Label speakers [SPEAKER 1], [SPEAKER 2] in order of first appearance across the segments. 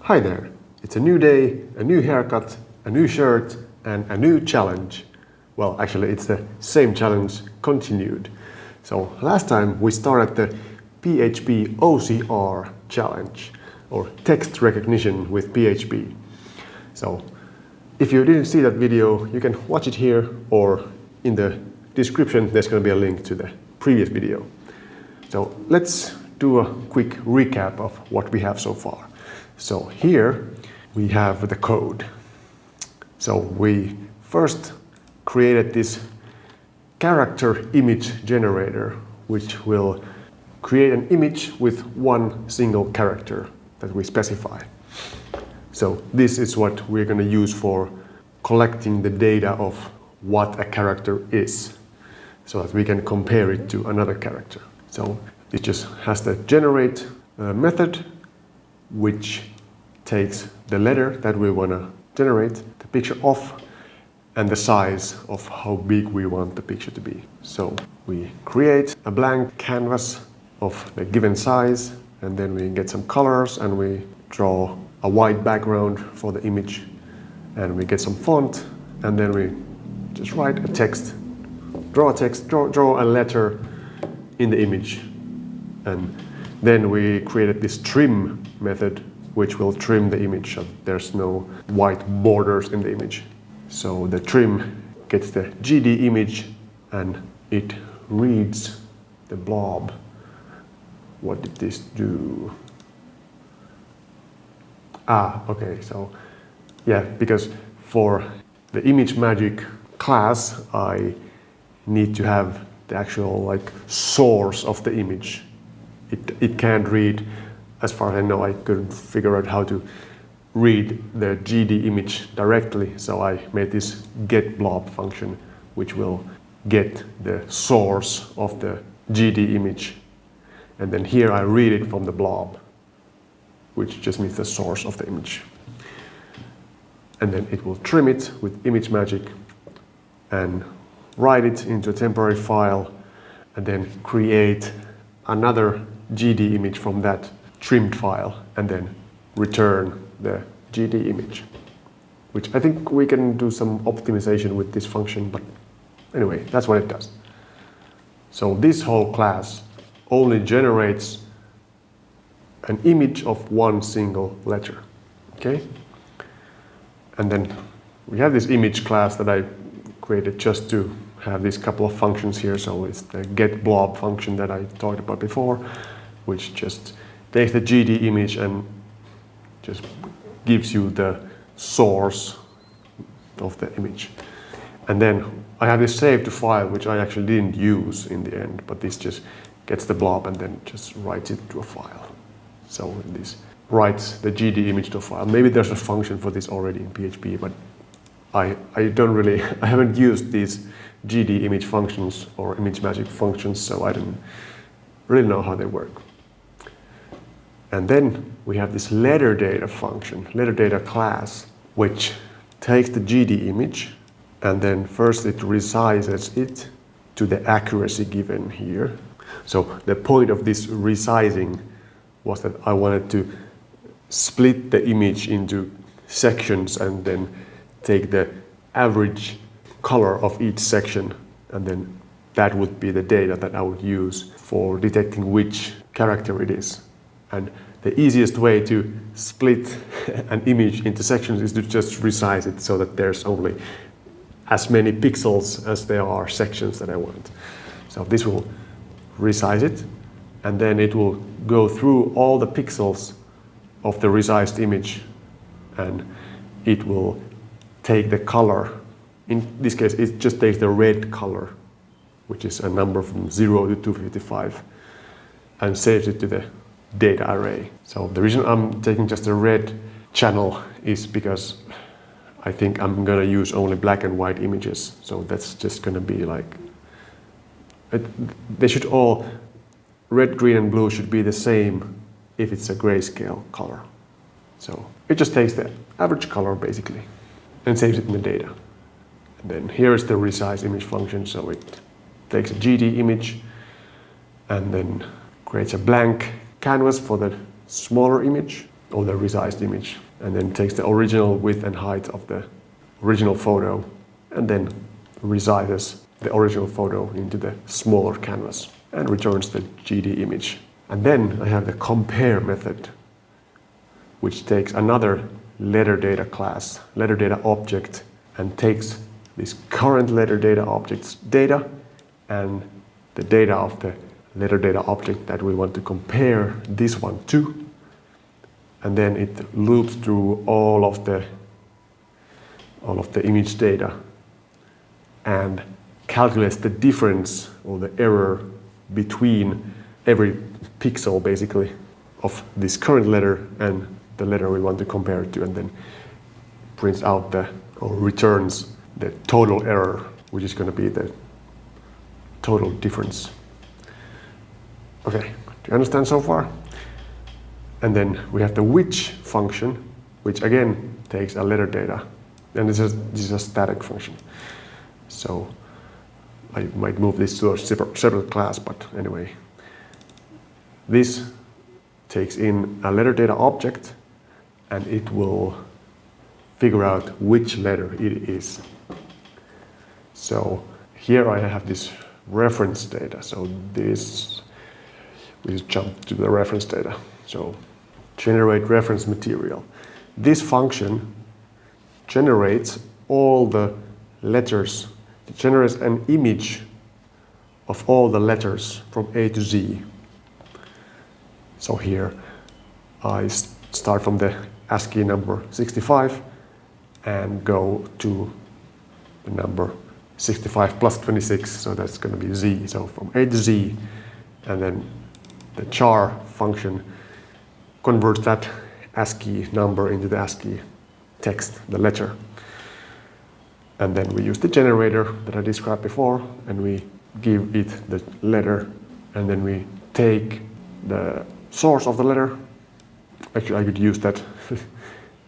[SPEAKER 1] Hi there, it's a new day, a new haircut, a new shirt, and a new challenge. Well, actually it's the same challenge continued. So last time we started the PHP OCR challenge, or text recognition with PHP. So if you didn't see that video, you can watch it here, or in the description there's going to be a link to the previous video. So let's do a quick recap of what we have so far. So here we have the code. So we first created this character image generator, which will create an image with one single character that we specify. So this is what we're going to use for collecting the data of what a character is, so that we can compare it to another character. So it just has the generate method, which takes the letter that we want to generate the picture of and the size of how big we want the picture to be. So we create a blank canvas of the given size, and then we get some colors and we draw a white background for the image, and we get some font, and then we just write a text, draw a letter in the image. And then we created this trim method, which will trim the image so there's no white borders in the image. So the trim gets the GD image and it reads the blob. What did this do? Okay, so yeah, because for the ImageMagick class, I need to have the actual source of the image. It can't read, as far as I know, I couldn't figure out how to read the GD image directly, so I made this getBlob function, which will get the source of the GD image. And then here I read it from the blob, which just means the source of the image. And then it will trim it with ImageMagick and write it into a temporary file, and then create another GD image from that trimmed file, and then return the GD image, which I think we can do some optimization with this function, but anyway, that's what it does. So this whole class only generates an image of one single letter, okay? And then we have this image class that I created just to have these couple of functions here. So it's the getBlob function that I talked about before, which just takes the GD image and just gives you the source of the image. And then I have this save to file, which I actually didn't use in the end, but this just gets the blob and then just writes it to a file. So this writes the GD image to a file. Maybe there's a function for this already in PHP, but I haven't used these GD image functions or ImageMagick functions, so I don't really know how they work. And then we have this letter data function, letter data class, which takes the GD image and then first it resizes it to the accuracy given here. So the point of this resizing was that I wanted to split the image into sections and then take the average color of each section, and then that would be the data that I would use for detecting which character it is. And the easiest way to split an image into sections is to just resize it so that there's only as many pixels as there are sections that I want. So this will resize it, and then it will go through all the pixels of the resized image, and it will take the color. In this case, it just takes the red color, which is a number from 0 to 255, and saves it to the data array. So the reason I'm taking just a red channel is because I think I'm gonna use only black and white images. So that's just gonna be they should all, red, green, and blue should be the same if it's a grayscale color. So it just takes the average color basically and saves it in the data. And then here is the resize image function. So it takes a GD image and then creates a blank canvas for the smaller image, or the resized image, and then takes the original width and height of the original photo and then resizes the original photo into the smaller canvas and returns the GD image. And then I have the compare method, which takes another letter data class, letter data object, and takes this current letter data object's data and the data of the letter data object that we want to compare this one to, and then it loops through all of the image data and calculates the difference or the error between every pixel basically of this current letter and the letter we want to compare it to, and then prints out or returns the total error, which is going to be the total difference. Okay, do you understand so far? And then we have the which function, which again takes a letter data, and this is a static function. So I might move this to a separate class, but anyway, this takes in a letter data object and it will figure out which letter it is. So here I have this reference data. So this, we just jump to the reference data. So generate reference material. This function generates all the letters. It generates an image of all the letters from A to Z. So here I start from the ASCII number 65 and go to the number 65 plus 26, so that's going to be Z. So from A to Z, and then the char function converts that ASCII number into the ASCII text, the letter. And then we use the generator that I described before, and we give it the letter, and then we take the source of the letter. Actually, I could use that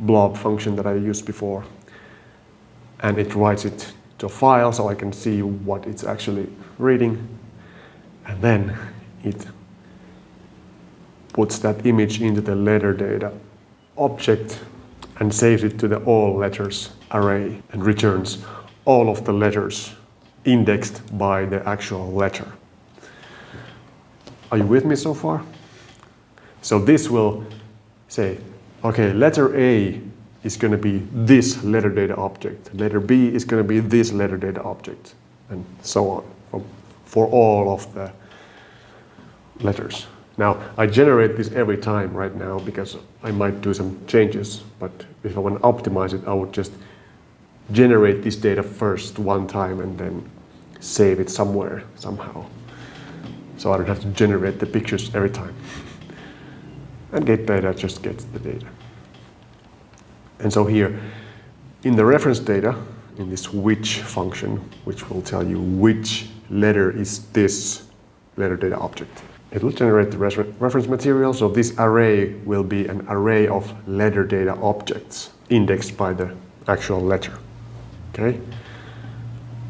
[SPEAKER 1] blob function that I used before, and it writes it to a file so I can see what it's actually reading, and then it puts that image into the letter data object and saves it to the all letters array and returns all of the letters indexed by the actual letter. Are you with me so far? So this will say, okay, letter A is going to be this letter data object, letter B is going to be this letter data object, and so on for all of the letters. Now, I generate this every time right now because I might do some changes, but if I want to optimize it, I would just generate this data first one time and then save it somewhere, somehow. So I don't have to generate the pictures every time. And get data just gets the data. And so here, in the reference data, in this which function, which will tell you which letter is this letter data object, it will generate the reference material. So this array will be an array of letter data objects indexed by the actual letter. Okay?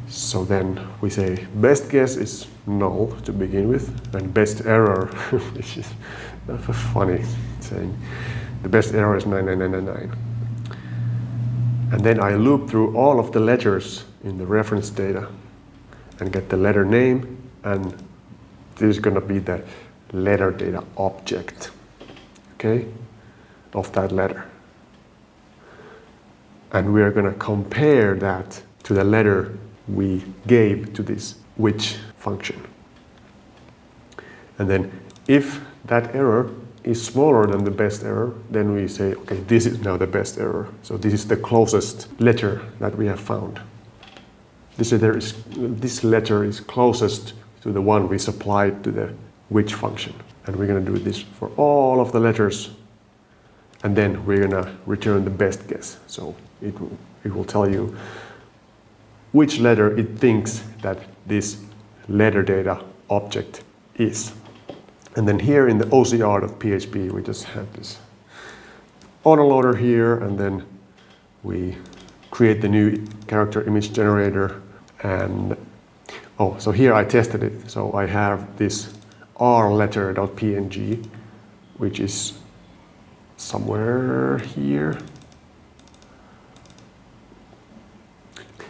[SPEAKER 1] So then we say best guess is null to begin with, and best error, which is a funny saying, the best error is 99999. And then I loop through all of the letters in the reference data and get the letter name, and this is going to be the letter data object, okay, of that letter. And we are going to compare that to the letter we gave to this which function. And then if that error is smaller than the best error, then we say, okay, this is now the best error. So this is the closest letter that we have found. This letter is closest to the one we supplied to the which function. And we're going to do this for all of the letters, and then we're going to return the best guess. So it will tell you which letter it thinks that this letter data object is. And then here in the OCR.php, we just have this autoloader here, and then we create the new character image generator. And so here I tested it. So I have this rletter.png, which is somewhere here.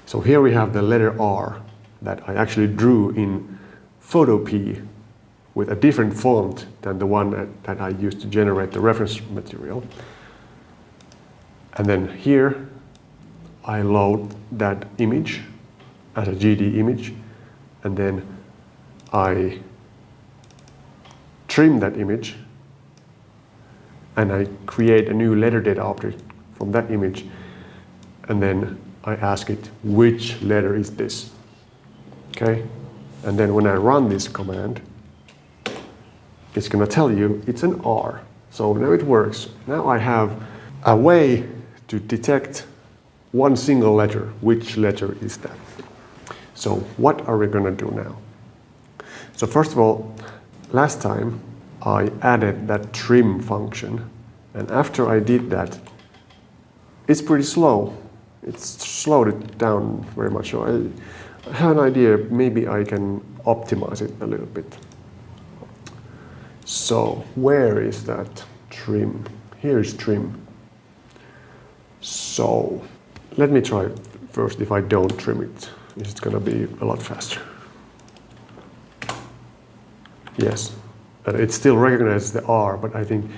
[SPEAKER 1] So here we have the letter R that I actually drew in Photopea with a different font than the one that I used to generate the reference material. And then here I load that image as a GD image, and then I trim that image, and I create a new letter data object from that image, and then I ask it which letter is this. Okay? And then when I run this command, it's going to tell you it's an R. So now it works. Now I have a way to detect one single letter. Which letter is that? So what are we going to do now? So first of all, last time I added that trim function, and after I did that, it's pretty slow. It's slowed it down very much. So I have an idea, maybe I can optimize it a little bit. So where is that trim? Here's trim. So let me try first if I don't trim it. It's going to be a lot faster. Yes, and it still recognizes the R, but I think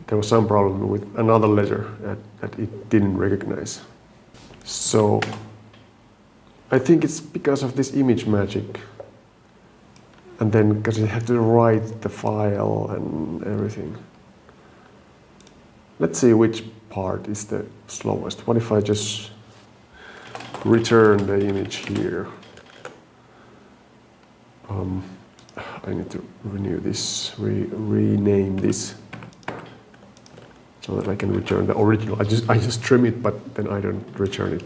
[SPEAKER 1] there was some problem with another letter that it didn't recognize. So I think it's because of this image magic, and then because you have to write the file and everything. Let's see which part is the slowest. What if I just return the image here? I need to renew this, rename this, so that I can return the original. I just trim it, but then I don't return it.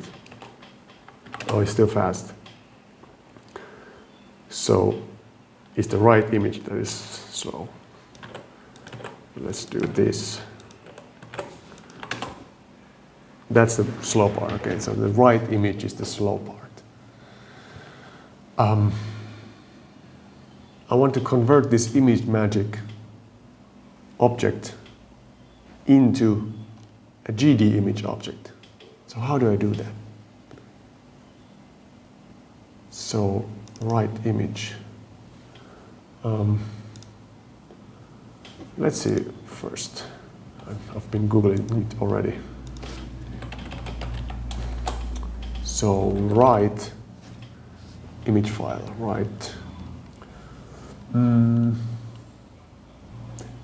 [SPEAKER 1] Oh, it's still fast. So it's the right image that is slow. Let's do this. That's the slow part. Okay, so the right image is the slow part. I want to convert this image magic object into a GD image object. So how do I do that? So right image. Let's see first. I've been Googling it already. So write image file, write.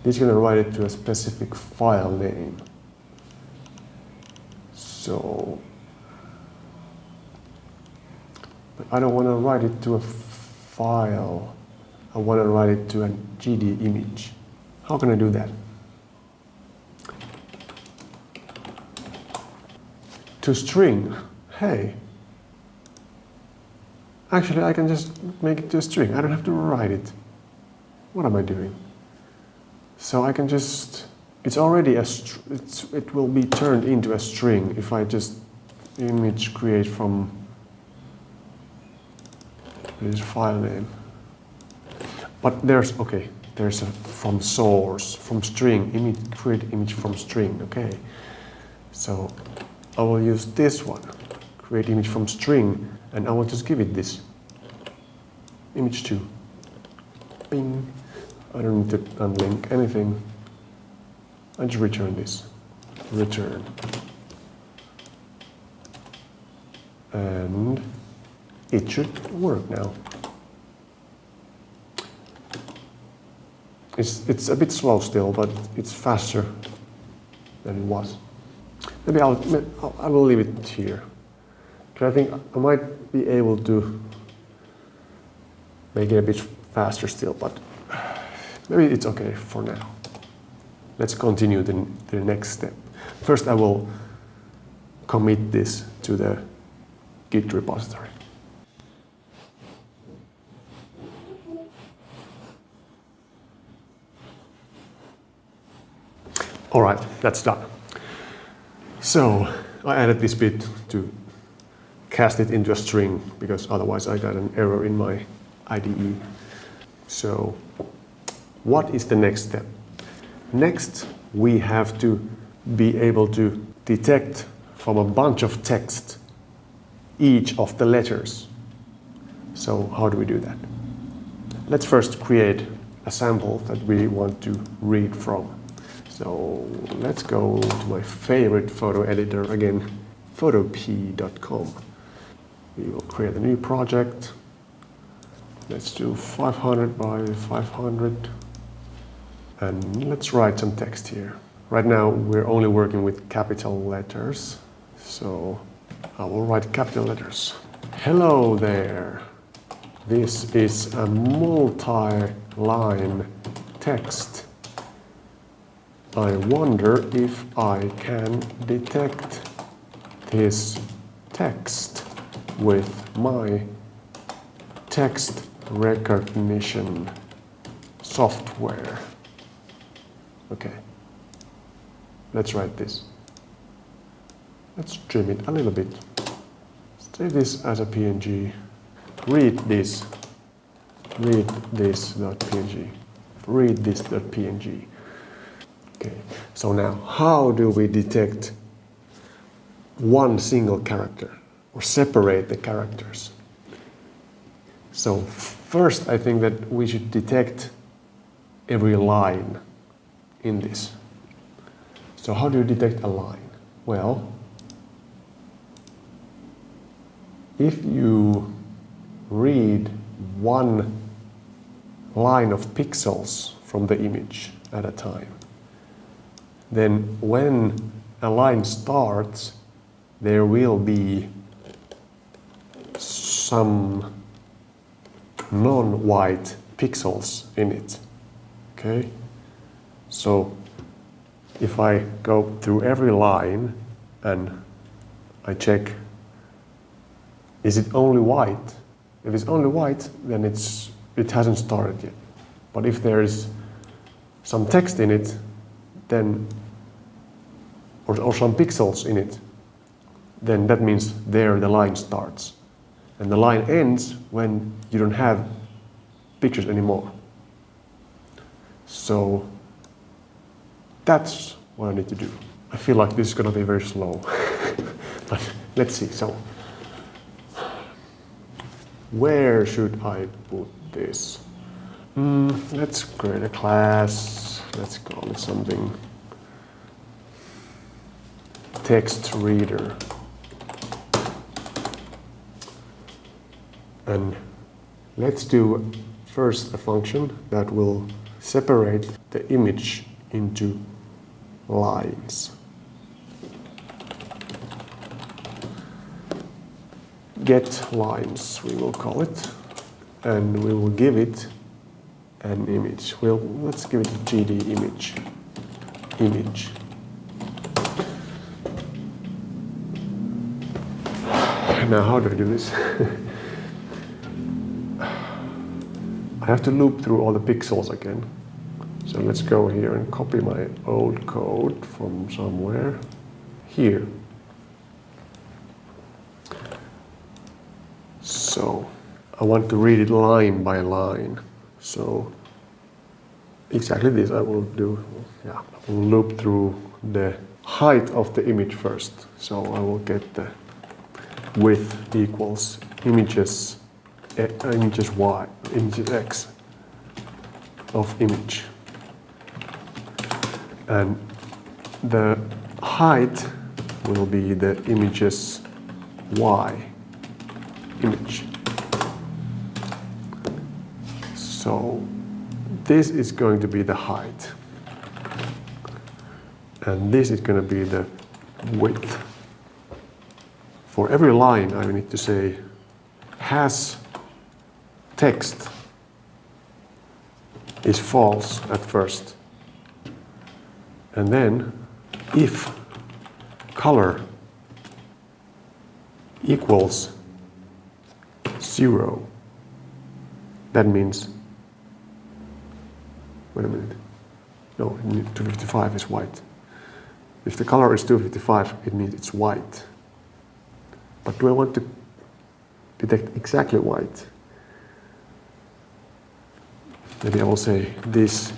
[SPEAKER 1] It's going to write it to a specific file name. So, but I don't want to write it to a file. I want to write it to a GD image. How can I do that? To string. Hey. Actually, I can just make it to a string. I don't have to write it. What am I doing? So I can just, it's already it will be turned into a string if I just image create from this file name. But there's a from source, from string, image, create image from string, okay. So I will use this one, create image from string, and I will just give it this, image 2. Bing. I don't need to unlink anything. I just return this. Return. And it should work now. It's a bit slow still, but it's faster than it was. Maybe I will leave it here. Because I think I might be able to make it a bit faster still, but maybe it's okay for now. Let's continue the next step. First, I will commit this to the Git repository. All right, that's done. So I added this bit to cast it into a string because otherwise I got an error in my IDE. So what is the next step? Next, we have to be able to detect from a bunch of text each of the letters. So how do we do that? Let's first create a sample that we want to read from. So let's go to my favorite photo editor again, photop.com. We will create a new project. Let's do 500 by 500. And let's write some text here. Right now we're only working with capital letters. So I will write capital letters. Hello there. This is a multi-line text. I wonder if I can detect this text with my text recognition software. Okay, let's write this. Let's trim it a little bit. Save this as a PNG. Read this.png. Read this.png. Okay, so now how do we detect one single character or separate the characters? So first I think that we should detect every line in this. So how do you detect a line? Well, if you read one line of pixels from the image at a time, then when a line starts, there will be some non-white pixels in it. Okay? So if I go through every line and I check, is it only white? If it's only white, then it hasn't started yet. But if there is some text in it, then or some pixels in it, then that means there the line starts. And the line ends when you don't have pictures anymore. So that's what I need to do. I feel like this is going to be very slow. But let's see. So where should I put this? Let's create a class. Let's call it something. Text reader. And let's do first a function that will separate the image into lines. Get lines, we will call it, and we will give it an image. Let's give it a GD image. Now how do I do this? I have to loop through all the pixels again. So let's go here and copy my old code from somewhere here. So I want to read it line by line. So exactly this I will do. Yeah, I will loop through the height of the image first. So I will get the width equals images y, images x of image. And the height will be the images y image. So this is going to be the height. And this is going to be the width. For every line, I need to say has text is false at first. And then if color equals 0, that means, wait a minute, no, 255 is white. If the color is 255, it means it's white. But do I want to detect exactly white? Maybe I will say this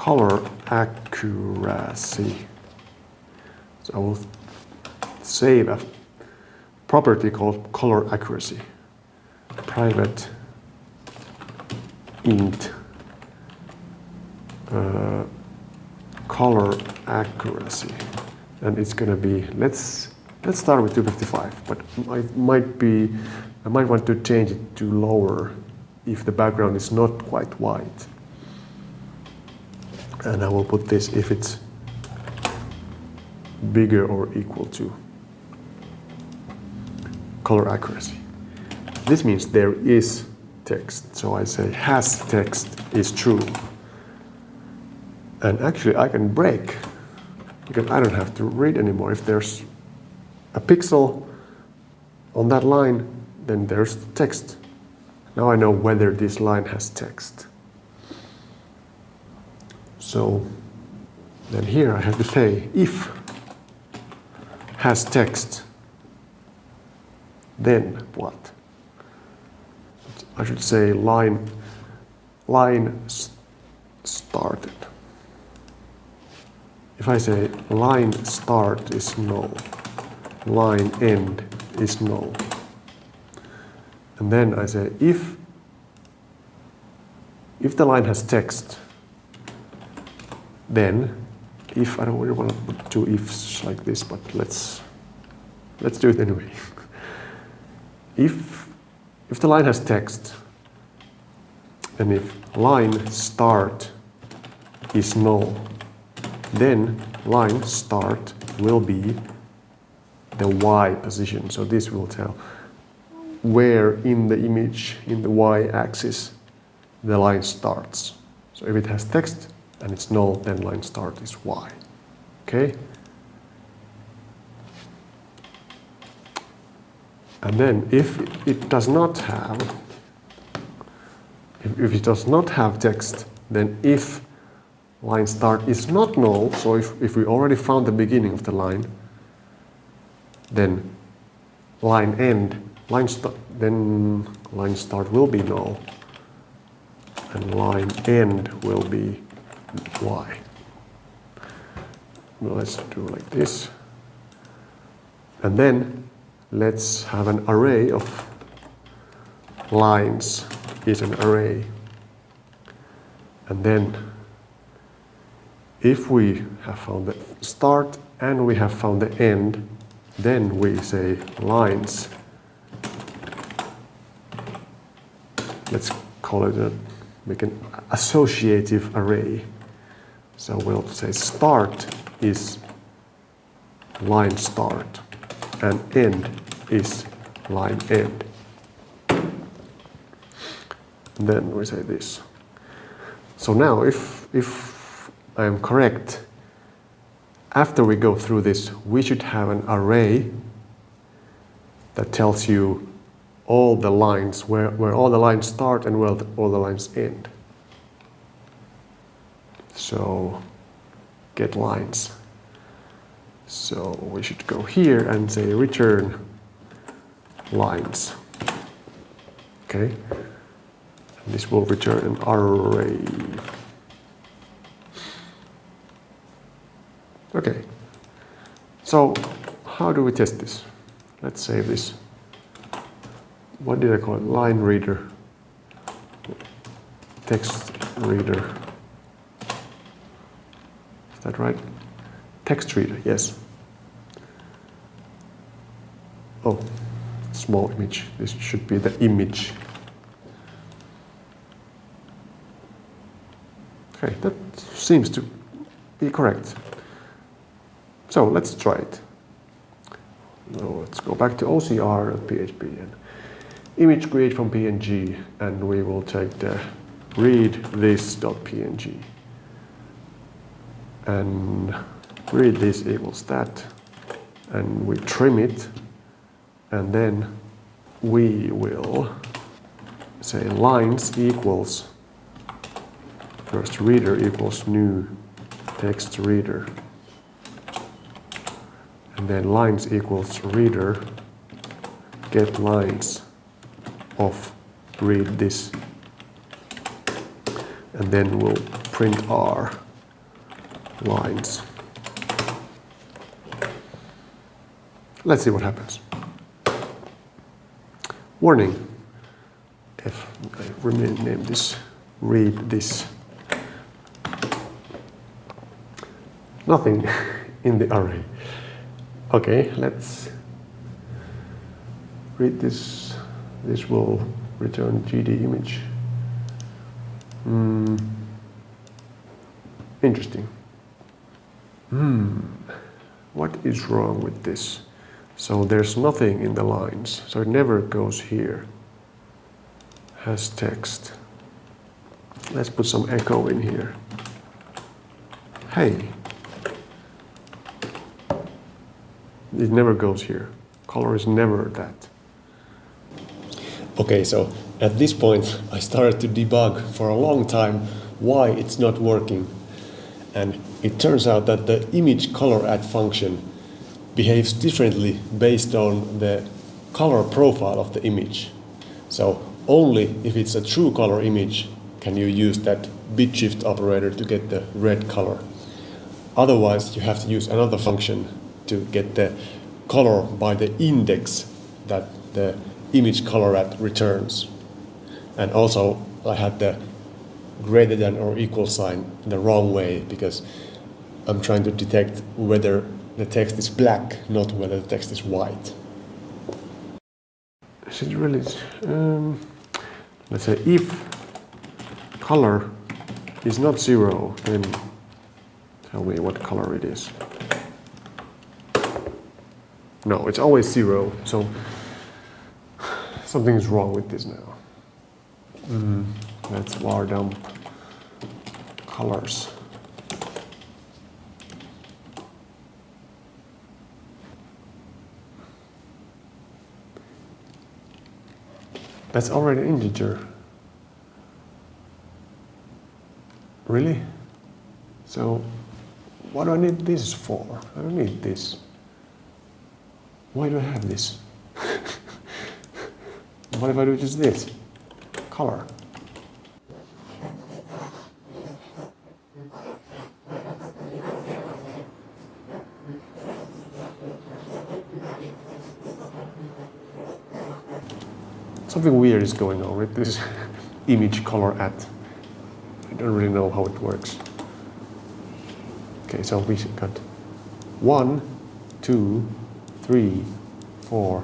[SPEAKER 1] color accuracy. So I will save a property called color accuracy. Private int color accuracy, and it's going to be let's start with 255, but I might want to change it to lower if the background is not quite white, and I will put this if it's bigger or equal to color accuracy. This means there is text, so I say has text is true. And actually I can break, because I don't have to read anymore. If there's a pixel on that line, then there's text. Now I know whether this line has text. So then here I have to say if has text, then what? I should say line started. If I say line start is null, line end is null, and then I say if the line has text, then if I don't really want to put two ifs like this, but let's do it anyway. If the line has text, and if line start is null, then line start will be the Y position. So this will tell where in the image, in the Y axis, the line starts. So if it has text and it's null, then line start is Y. Okay? And then if it does not have, if it does not have text, then if line start is not null, so if we already found the beginning of the line, then line end, then line start will be null, and line end will be Y. Well, let's do like this. And then let's have an array of lines is an array. And then if we have found the start and we have found the end, then we say lines. Let's call it make an associative array. So we'll say start is line start and end is line end. And then we say this. So now if I am correct, after we go through this, we should have an array that tells you all the lines, where all the lines start and where all the lines end. So get lines. So we should go here and say return lines. Okay? And this will return an array. Okay. So how do we test this? Let's save this. What did I call it? Line reader. Text reader. Is that right? Text reader, yes. Oh, small image. This should be the image. Okay, that seems to be correct. So let's try it. Now let's go back to OCR.php and image create from PNG, and we will take the read this.png and read this equals that, and we trim it, and then we will say lines equals first reader equals new text reader, and then lines equals reader get lines of read this, and then we'll print R lines. Let's see what happens. Warning. If I rename this, read this. Nothing in the array. Okay, let's read this. This will return GD image. Interesting. What is wrong with this? So there's nothing in the lines, so it never goes here. Has text. Let's put some echo in here. Hey. It never goes here. Color is never that. Okay, so at this point I started to debug for a long time why it's not working. And it turns out that the imagecolorat function behaves differently based on the color profile of the image. So only if it's a true color image can you use that bit shift operator to get the red color. Otherwise you have to use another function to get the color by the index that the imagecolorat returns. And also I had the greater than or equal sign the wrong way because I'm trying to detect whether the text is black, not whether the text is white. Is it really? Let's say if color is not 0, then tell me what color it is. No, it's always 0, so something is wrong with this now. Let's var dump colors. That's already integer. Really? So what do I need this for? I don't need this. Why do I have this? What if I do just this? Color. Something weird is going on with this imagecolorat. I don't really know how it works. Okay, so we got 1, 2, 3, 4,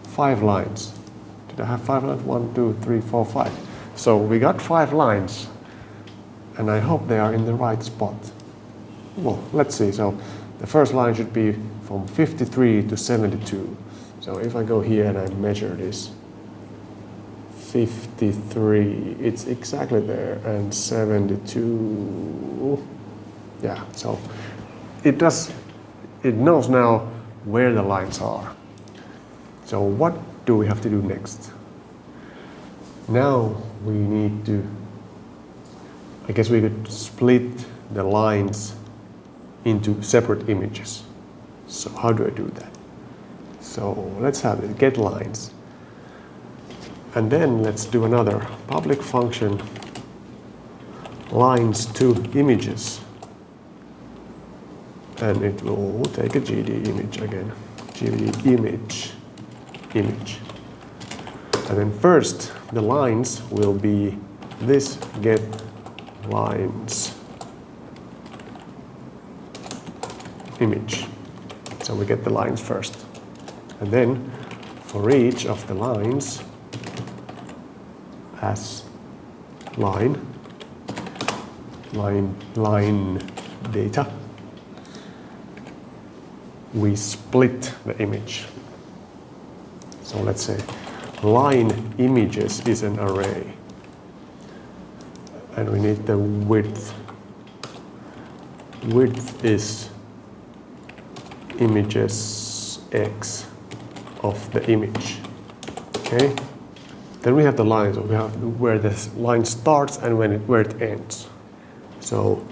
[SPEAKER 1] 5 lines. Did I have 5 lines? 1, 2, 3, 4, 5. So we got 5 lines, and I hope they are in the right spot. Well, let's see. So the first line should be from 53 to 72. So if I go here and I measure this, 53, it's exactly there, and 72, yeah, so it knows now where the lines are. So what do we have to do next? Now we need to, I guess we could split the lines into separate images. So how do I do that? So let's have it, get lines. And then let's do another public function, lines to images. And it will take a GD image again. GD image. And then first, the lines will be this get lines image. So we get the lines first. And then for each of the lines, as line data, we split the image. So let's say line images is an array, and we need the width. Width is images x of the image. Okay. Then we have the lines. So we have where this line starts and where it ends. So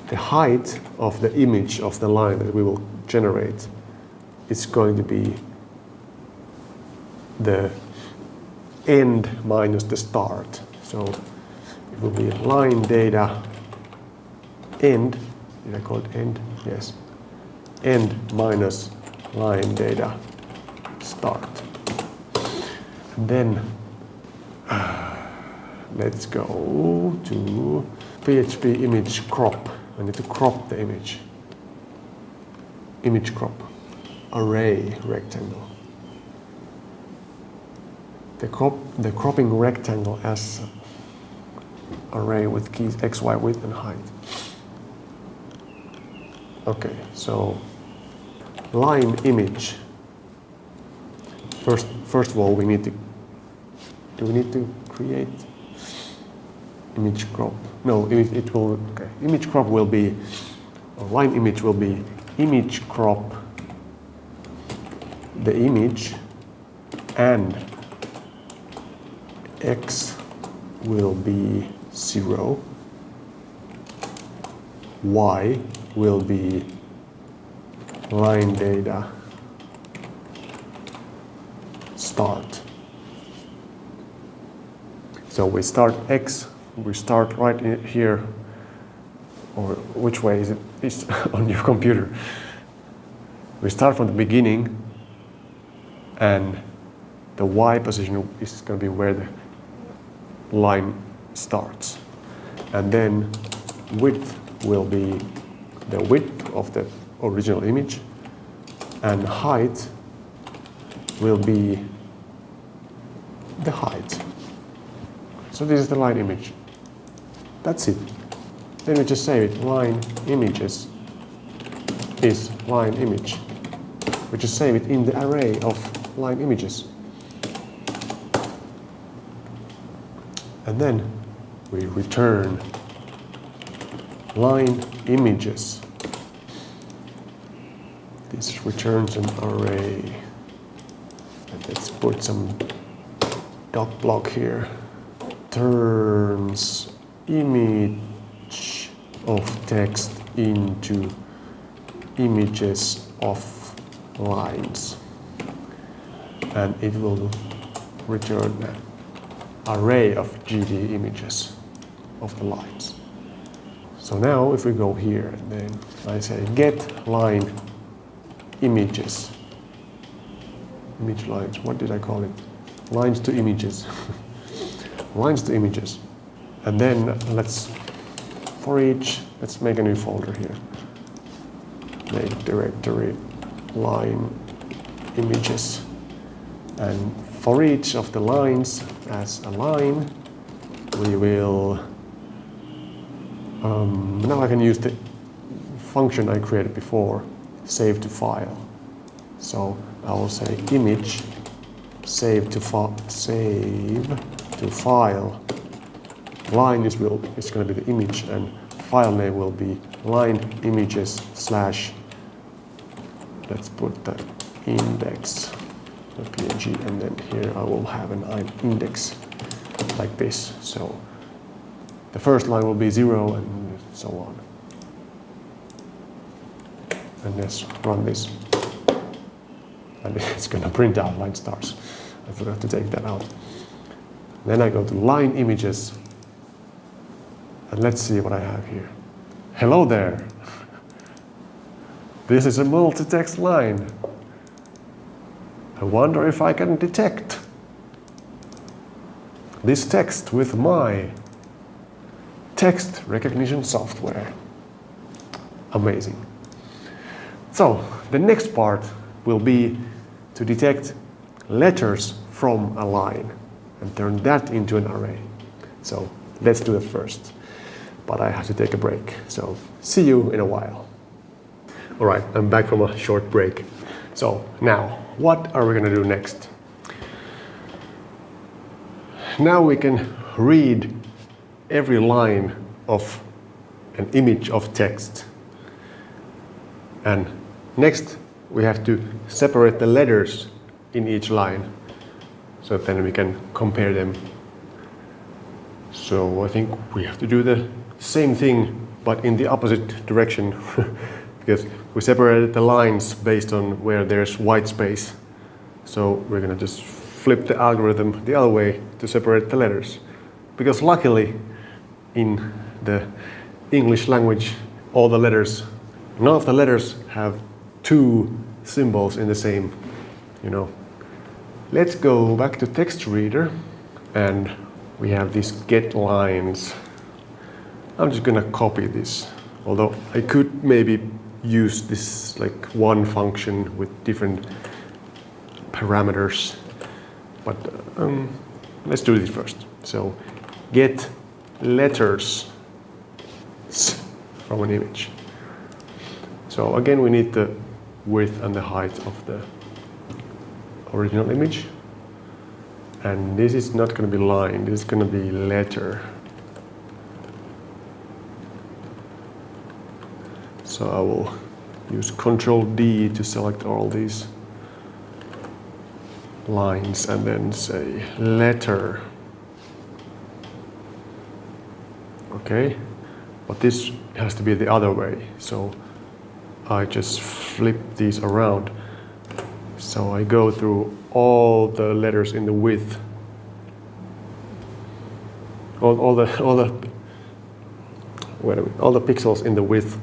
[SPEAKER 1] the height of the image of the line that we will generate is going to be the end minus the start. So it will be line data end Did I call it end? Yes. End minus line data start. And then let's go to PHP image crop. I need to crop the image. Image crop. Array rectangle. The cropping rectangle as array with keys x, y, width, and height. Okay, so line image. First of all, we need to. Do we need to create image crop? No, it will. Okay, image crop will be. Or line image will be image crop the image, and x will be 0, y will be line data start. So we start x, we start right in here, or which way is it? It's on your computer. We start from the beginning, and the y position is going to be where the line starts. And then width will be the width of the original image, and height will be the height. So this is the line image. That's it. Then we just save it. Line images is line image. We just save it in the array of line images. And then we return line images. This returns an array. And let's put some doc block here. Turns image of text into images of lines. And it will return an array of GD images of the lines. So now if we go here and then I say get line images. Image lines, what did I call it? Lines to images. Lines to images. And then for each, let's make a new folder here. Make directory line images. And for each of the lines as a line, we will, now I can use the function I created before, save to file. So I will say image, save to file. Line is going to be the image, and file name will be line images / let's put the index.png, and then here I will have an index like this. So the first line will be 0 and so on. And let's run this. And it's going to print out line stars. I forgot to take that out. Then I go to line images. And let's see what I have here. Hello there. This is a multi-text line. I wonder if I can detect this text with my text recognition software. Amazing. So the next part will be to detect letters from a line and turn that into an array. So let's do it first. But I have to take a break. So see you in a while. All right, I'm back from a short break. So now, what are we going to do next? Now we can read every line of an image of text. And next, we have to separate the letters in each line, so then we can compare them. So I think we have to do the same thing, but in the opposite direction, because we separated the lines based on where there's white space. So we're going to just flip the algorithm the other way to separate the letters. Because luckily, in the English language, all the letters, none of the letters have two symbols in the same, Let's go back to text reader, and we have these get lines. I'm just gonna copy this, although I could maybe use this like one function with different parameters, but let's do this first. So get letters from an image. So again, we need the width and the height of the original image. And this is not going to be line, this is going to be letter. So I will use Control D to select all these lines and then say letter. Okay, but this has to be the other way. So I just flip these around. So I go through all the letters in the width, all the pixels in the width,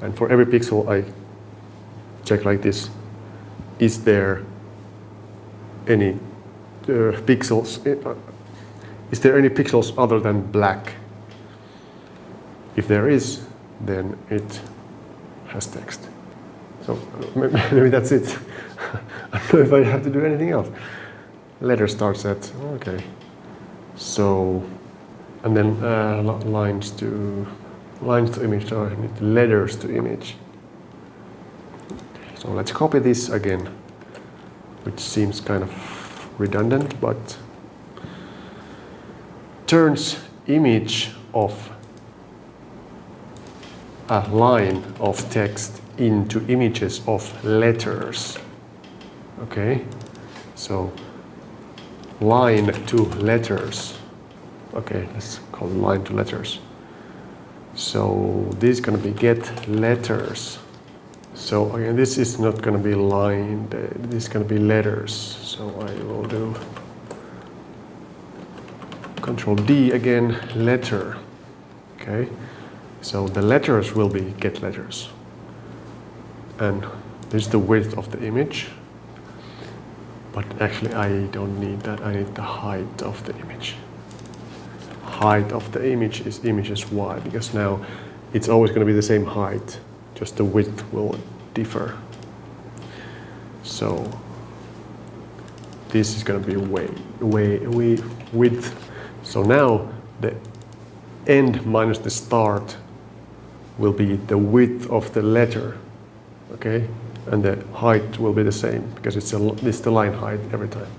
[SPEAKER 1] and for every pixel I check like this: is there any pixels? Is there any pixels other than black? If there is, then it has text. So maybe that's it. I don't know if I have to do anything else. Letter starts at, okay. So, and then lines to image, so I need letters to image. So let's copy this again, which seems kind of redundant, but turns image of a line of text into images of letters. Okay, so line to letters. Okay, let's call it line to letters. So this is going to be get letters. So again, this is not going to be line, this is going to be letters. So I will do Control D again, letter. Okay, so the letters will be get letters. And this is the width of the image. But actually I don't need that, I need the height of the image. Height of the image is images wide, because now it's always going to be the same height, just the width will differ. So this is going to be width. So now the end minus the start will be the width of the letter, okay? And the height will be the same, because it's the line height every time.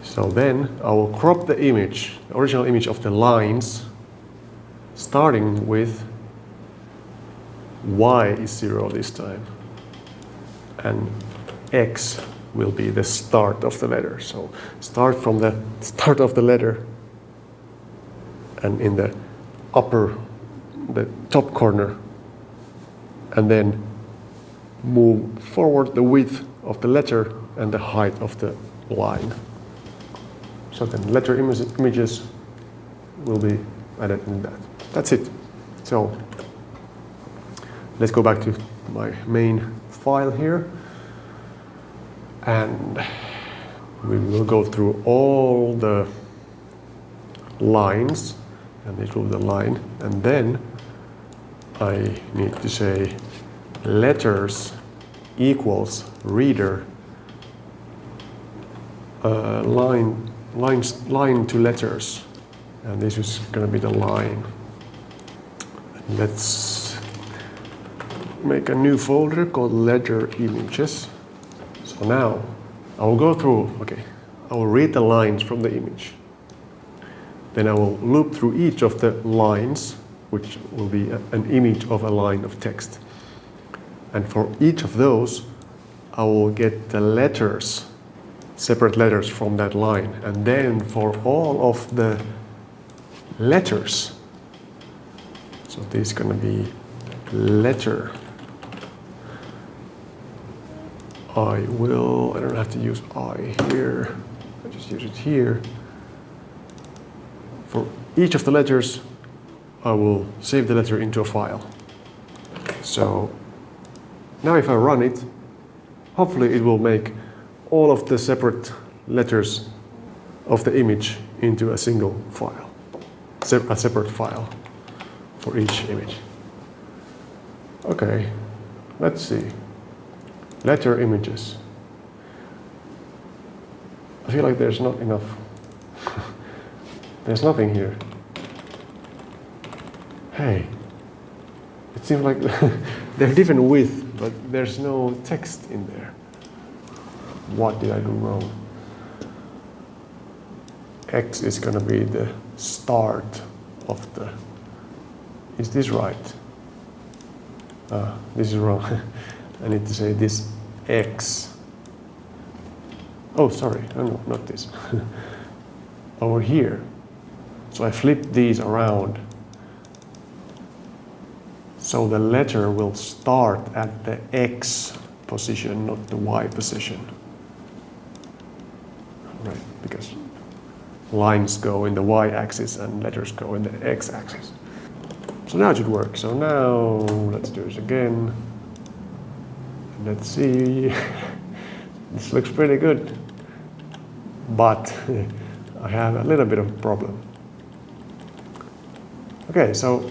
[SPEAKER 1] So then I will crop the image, the original image of the lines, starting with y is 0 this time, and x will be the start of the letter. So start from the start of the letter, and in the top corner, and then move forward the width of the letter and the height of the line. So then letter images will be added in that. That's it. So let's go back to my main file here, and we will go through all the lines, and this will be the line, and then I need to say letters equals reader line to letters, and this is going to be the line. Let's make a new folder called letter images. So now I will go through, I will read the lines from the image, then I will loop through each of the lines, which will be an image of a line of text. And for each of those, I will get the letters, separate letters from that line. And then for all of the letters, so this is going to be letter. I don't have to use I here, I just use it here. For each of the letters, I will save the letter into a file. So now if I run it, hopefully it will make all of the separate letters of the image into a single file, a separate file for each image. Okay, let's see. Letter images. I feel like there's not enough. There's nothing here. Hey, it seems like they're different width, but there's no text in there. What did I do wrong? X is going to be the start of the... Is this right? This is wrong. I need to say this X. Oh, sorry. Oh, no, not this. Over here. So I flip these around. So the letter will start at the X position, not the Y position. Right, because lines go in the Y-axis and letters go in the X-axis. So now it should work. So now let's do this again. Let's see. This looks pretty good. But I have a little bit of a problem. Okay, so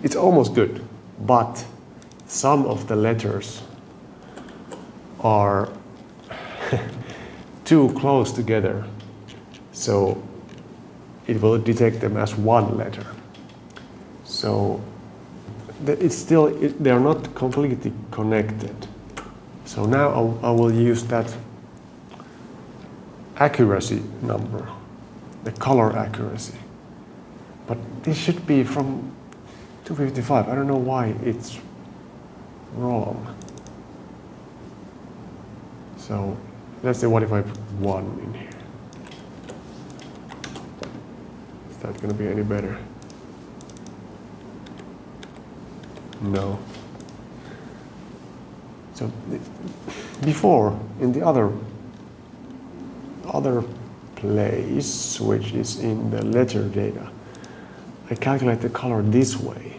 [SPEAKER 1] it's almost good, but some of the letters are too close together, so it will detect them as one letter. So they're not completely connected. So now I will use that accuracy number, the color accuracy. But this should be from 255. I don't know why it's wrong. So let's say, what if I put 1 in here? Is that going to be any better? No. So before, in the other place, which is in the letter data, I calculate the color this way.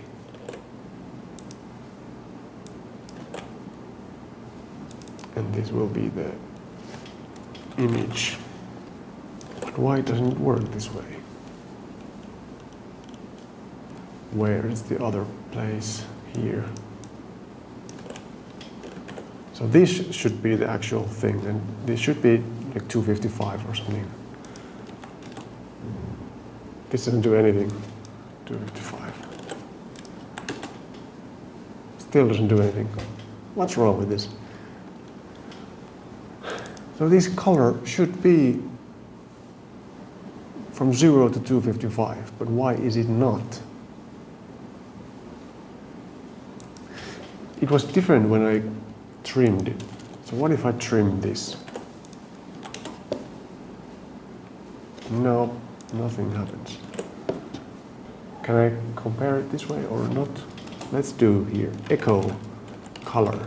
[SPEAKER 1] And this will be the image. But why doesn't it work this way? Where is the other place? Here. So this should be the actual thing, and this should be like 255 or something. This doesn't do anything. 255. Still doesn't do anything. What's wrong with this? So this color should be from 0 to 255, but why is it not? It was different when I trimmed it. So what if I trim this? No, nothing happens. Can I compare it this way or not? Let's do here, echo color.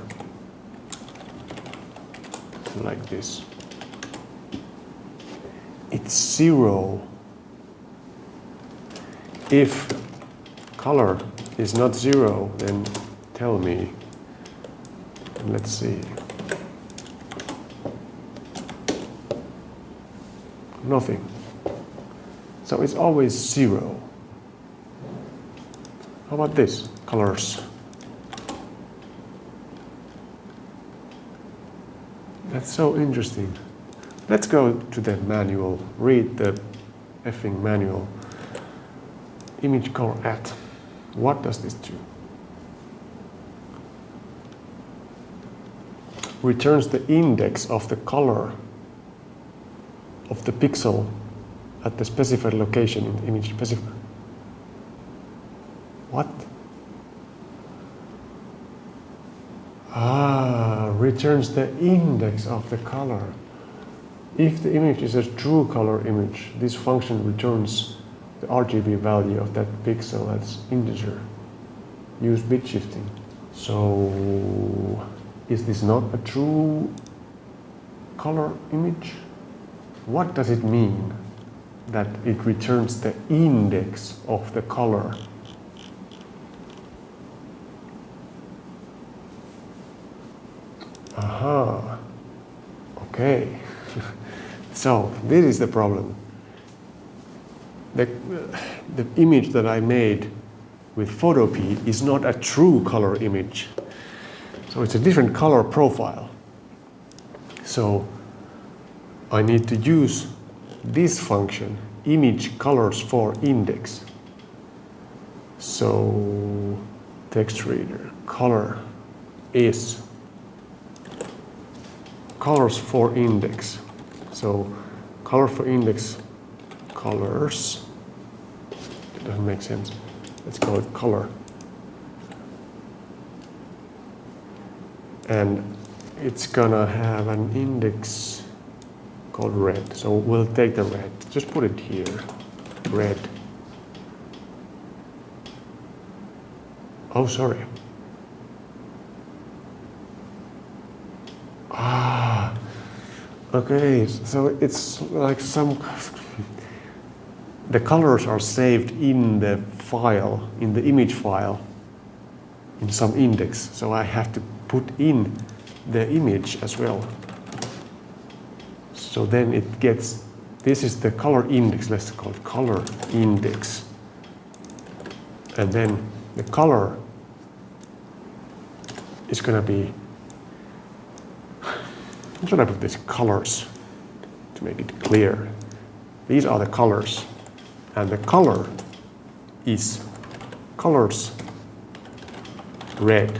[SPEAKER 1] Like this. It's 0. If color is not 0, then tell me. Let's see. Nothing. So it's always 0. How about this? Colors. That's so interesting. Let's go to the manual, read the effing manual. Imagecolorat. What does this do? Returns the index of the color of the pixel at the specified location in the image specifier. What? Returns the index of the color. If the image is a true color image, this function returns the RGB value of that pixel as integer. Use bit shifting. So, is this not a true color image? What does it mean? that it returns the index of the color. Aha, okay. So this is the problem. The image that I made with Photopea is not a true color image. So it's a different color profile. So I need to use this function, imagecolorat. So text reader color is colors4index. So color4index colors. It doesn't make sense. Let's call it color. And it's gonna have an index called red. So we'll take the red. Just put it here. Red. Oh, sorry. Ah, okay. So it's like the colors are saved in the file, in the image file, in some index. So I have to put in the image as well. So then it gets, this is the color index, let's call it color index. And then the color is gonna be, how should I put this? Colors, to make it clear. These are the colors. And the color is colors red.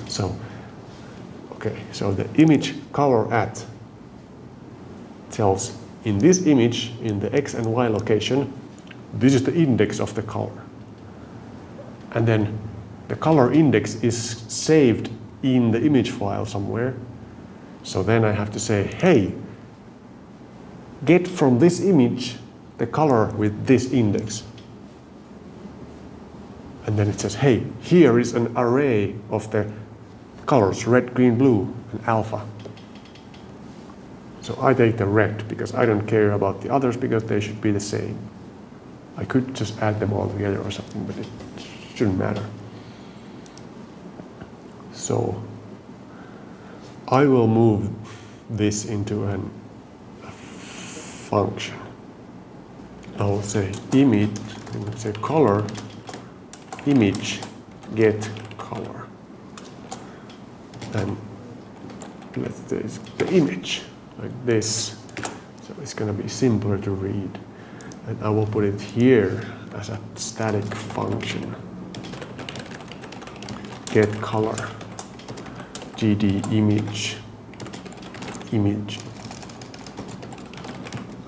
[SPEAKER 1] So, okay, so the imagecolorat tells in this image, in the X and Y location, this is the index of the color. And then the color index is saved in the image file somewhere. So then I have to say, hey, get from this image the color with this index. And then it says, hey, here is an array of the colors, red, green, blue, and alpha. So I take the red because I don't care about the others because they should be the same. I could just add them all together or something, but it shouldn't matter. So I will move this into a function. I will say image, I would say color, image, get color. And let's do the image like this. So it's going to be simpler to read. And I will put it here as a static function. Get color, gd image.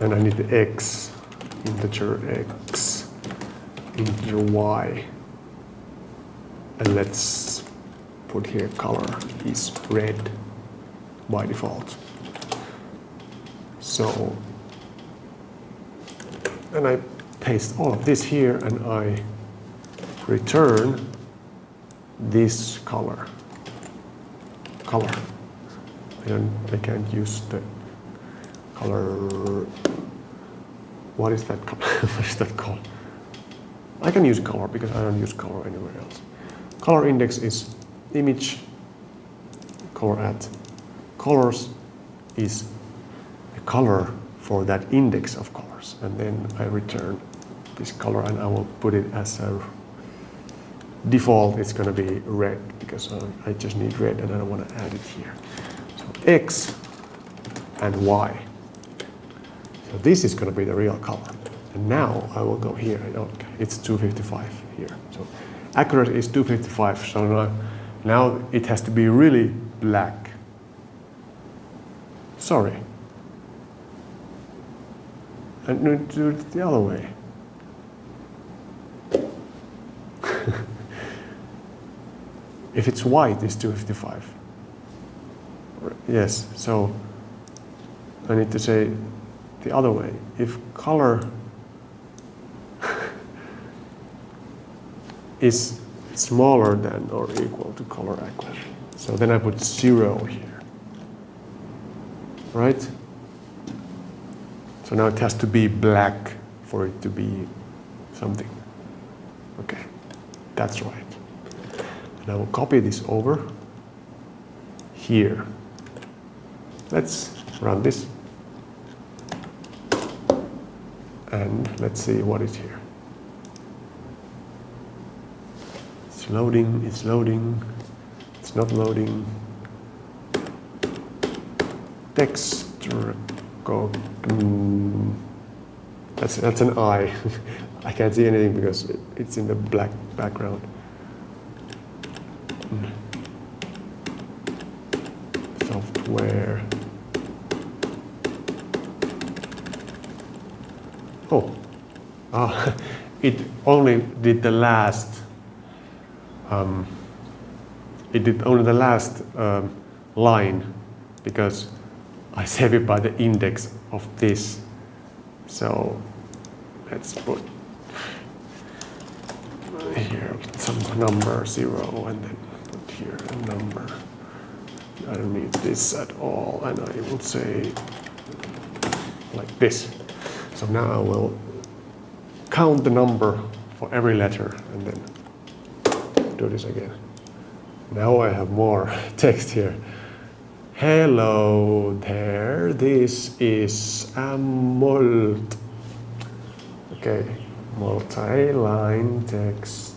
[SPEAKER 1] And I need the x, integer x, integer y. And let's put here color is red by default. So, and I paste all of this here and I return this color. I can't use the color. What is that color? What is that called? I can use color because I don't use color anywhere else. Color index is imagecolorat. Colors is a color for that index of colors. And then I return this color and I will put it as a default. It's going to be red because I just need red and I don't want to add it here. So X and Y. So this is going to be the real color. And now I will go here. Okay, it's 255 here. So accurate is 255. So now it has to be really black. Sorry. And do it the other way. If it's white, it's 255. Yes, so I need to say the other way. If color is smaller than or equal to color accurate, so then I put 0 here, right? So now it has to be black for it to be something. Okay, that's right. And I will copy this over here. Let's run this. And let's see what is here. It's loading, it's loading, it's not loading. Text, that's an I. I can't see anything because it's in the black background. Software. Oh, it only did the last. It did only the last line because I save it by the index of this. So let's put here some number 0 and then put here a number. I don't need this at all, and I will say like this. So now I will count the number for every letter and then do this again. Now I have more text here. Hello there, this is a multi-line text.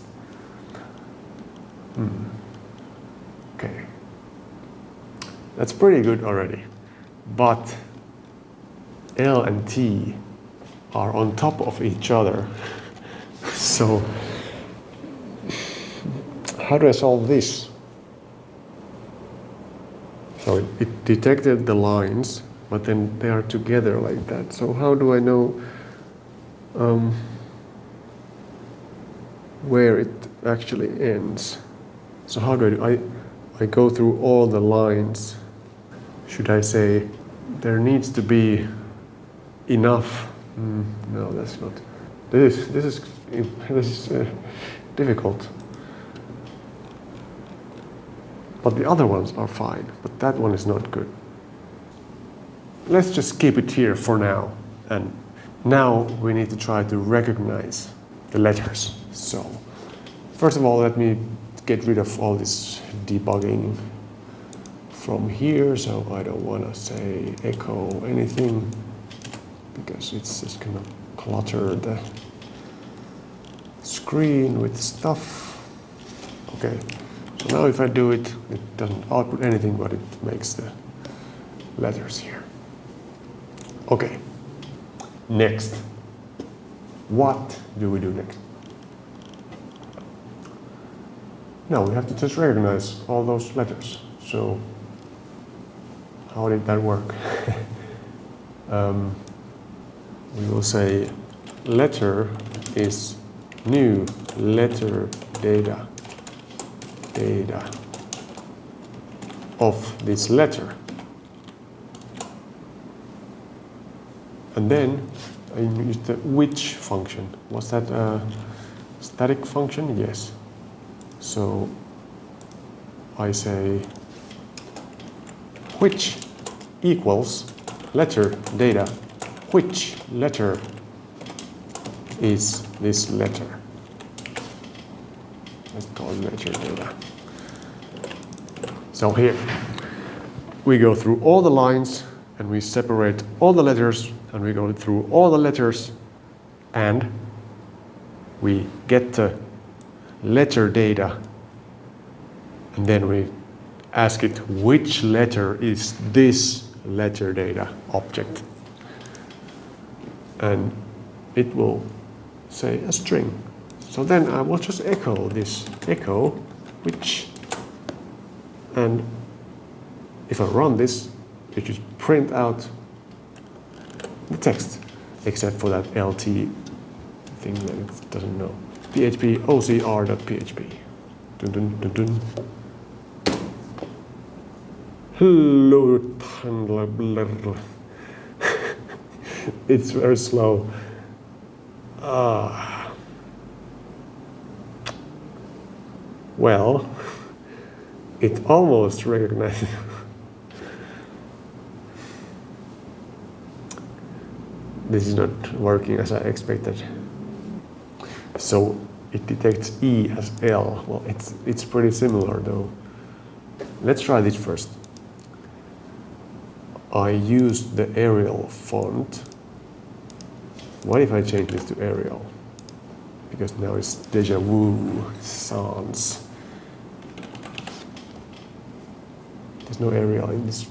[SPEAKER 1] Okay, that's pretty good already, but L and T are on top of each other. So how do I solve this? So it detected the lines, but then they are together like that. So how do I know where it actually ends? So how do I go through all the lines? Should I say there needs to be enough? No, that's not. This is difficult. But the other ones are fine, but that one is not good. Let's just keep it here for now. And now we need to try to recognize the letters. So first of all, let me get rid of all this debugging from here. So I don't want to say echo anything because it's just going to clutter the screen with stuff. Okay. So now if I do it, it doesn't output anything, but it makes the letters here. Okay, next. What do we do next? Now we have to just recognize all those letters. So how did that work? We will say letter is new letter data of this letter. And then I use the which function. Was that a static function? Yes. So I say which equals letter data. Which letter is this letter? Let's call it letter data. So here we go through all the lines and we separate all the letters and we go through all the letters and we get the letter data and then we ask it which letter is this letter data object, and it will say a string. So then I will just echo this, echo which, and if I run this, it just print out the text, except for that LT thing that it doesn't know. PHP OCR.php. Dun, dun, dun, dun. Hello, it's very slow. Well, it almost recognizes. this is not working as I expected. So it detects E as L. Well, it's pretty similar though. Let's try this first. I used the Arial font. What if I change this to Arial? Because now it's Deja Vu Sans. There's no Arial in this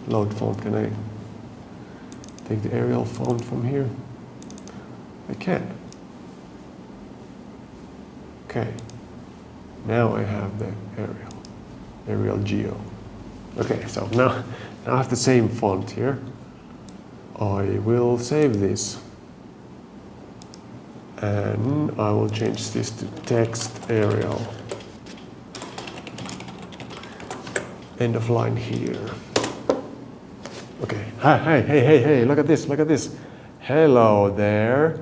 [SPEAKER 1] load font. Can I take the Arial font from here? I can. Okay. Now I have the Arial Geo. Okay, so now I have the same font here. I will save this. And I will change this to text Arial. End of line here. Okay. Hey, look at this. Hello there.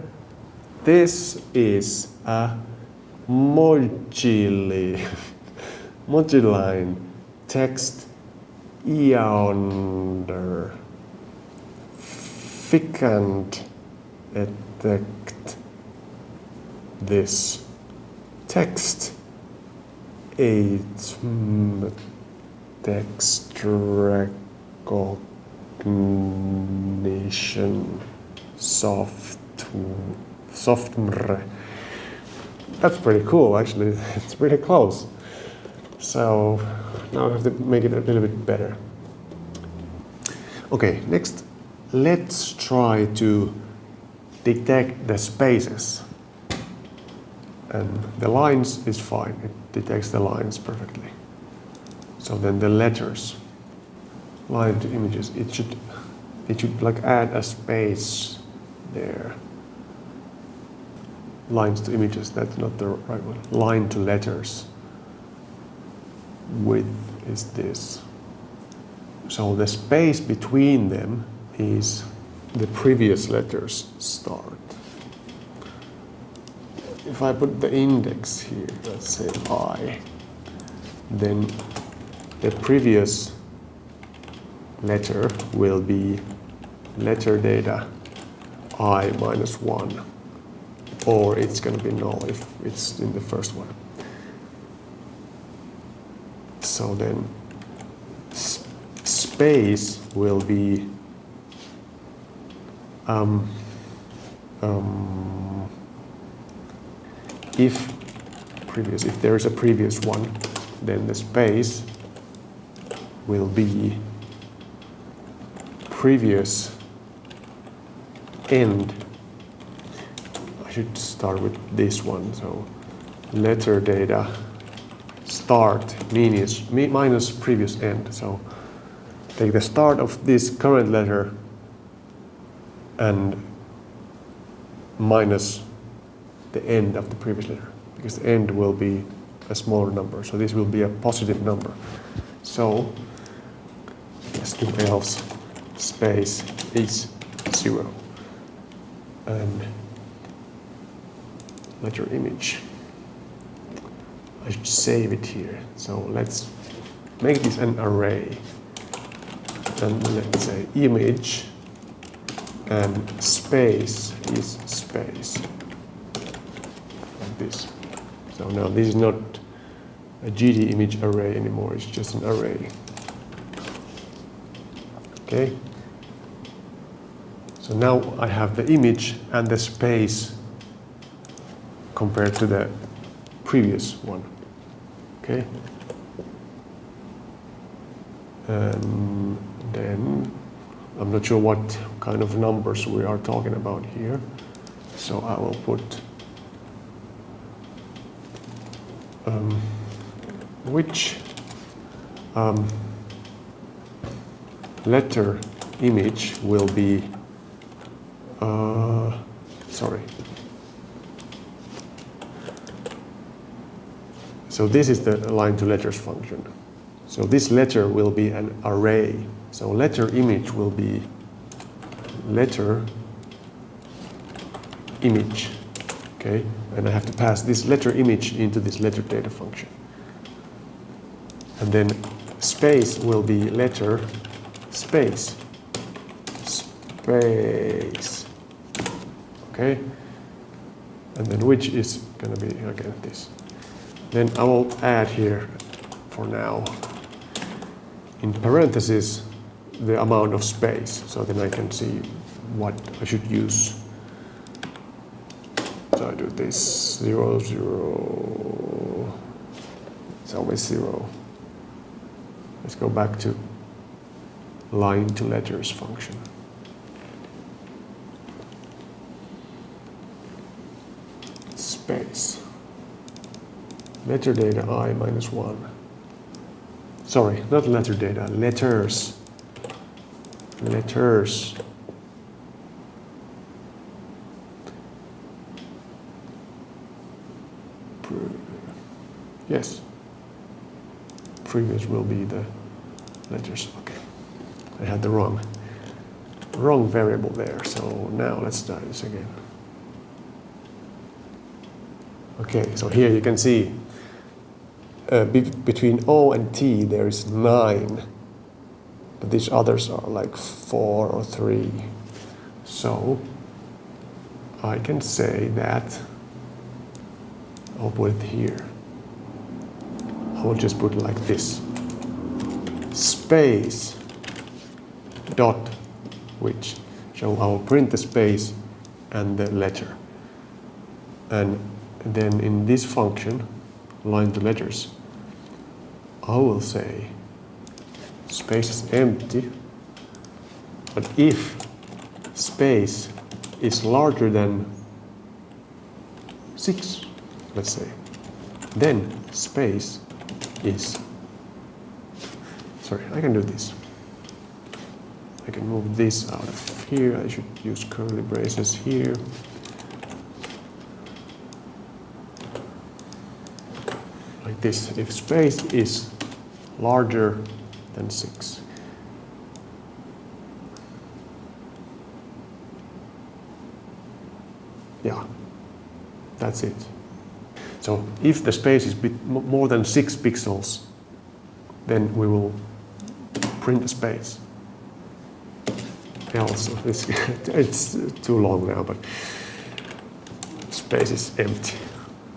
[SPEAKER 1] This is a moduline text yonder ficant detect this text text recognition software. That's pretty cool, actually. It's pretty close. So now I have to make it a little bit better. Okay, next, let's try to detect the spaces. And the lines is fine. It detects the lines perfectly. So then the letters, line to images, it should like add a space there. Lines to images, that's not the right one. Line to letters. Width is this. So the space between them is the previous letters start. If I put the index here, let's say I, then the previous letter will be letter data I minus 1, or it's going to be null if it's in the first one. So then space will be if there is a previous one, then the space will be previous end. I should start with this one. So letter data start minus previous end. So take the start of this current letter and minus the end of the previous letter, because the end will be a smaller number. So this will be a positive number. So let's do else space is 0 and letter image. I should save it here. So let's make this an array. And let's say image and space is space. Like this. So now this is not a GD image array anymore, it's just an array. Okay. So now I have the image and the space compared to the previous one. Okay. And then I'm not sure what kind of numbers we are talking about here. So I will put which letter image will be So this is the line to letters function. So this letter will be an array. So letter image will be letter image. Okay, and I have to pass this letter image into this letter data function. And then space will be letter space. space. Okay, and then which is going to be again this. Then I will add here for now in parentheses the amount of space, so then I can see what I should use. So I do this 0, 0. It's always 0. Let's go back to line to letters function. Space. Letter data I minus 1. Sorry, not letter data, letters. Letters. Yes. Previous will be the letters. Okay. I had the wrong variable there. So now let's start this again. Okay, so here you can see between O and T there is 9, but these others are like 4 or 3. So I can say that I'll put it here. I will just put it like this. Space dot which. So I will print the space and the letter. And then in this function, line to letters, I will say space is empty, but if space is larger than 6, let's say, then space is, sorry, I can do this. I can move this out of here. I should use curly braces here. Like this, if space is larger than 6. Yeah, that's it. So if the space is more than 6 pixels, then we will print the space. Else, it's too long now, but space is empty.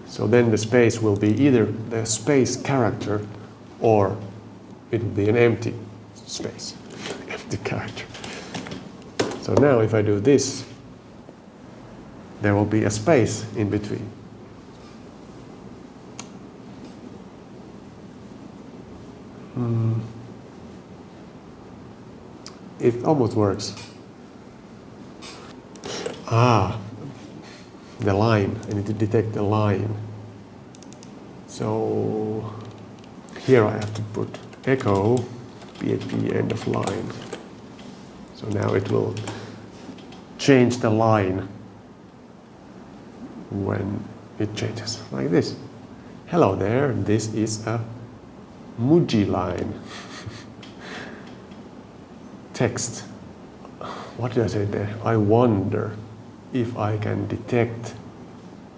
[SPEAKER 1] So then the space will be either the space character or it will be an empty space, empty character. So now if I do this, there will be a space in between. It almost works. The line. I need to detect the line. So here I have to put echo PHP end of line. So now it will change the line when it changes, like this. Hello there, this is a Muji line. Text. What did I say there? I wonder if I can detect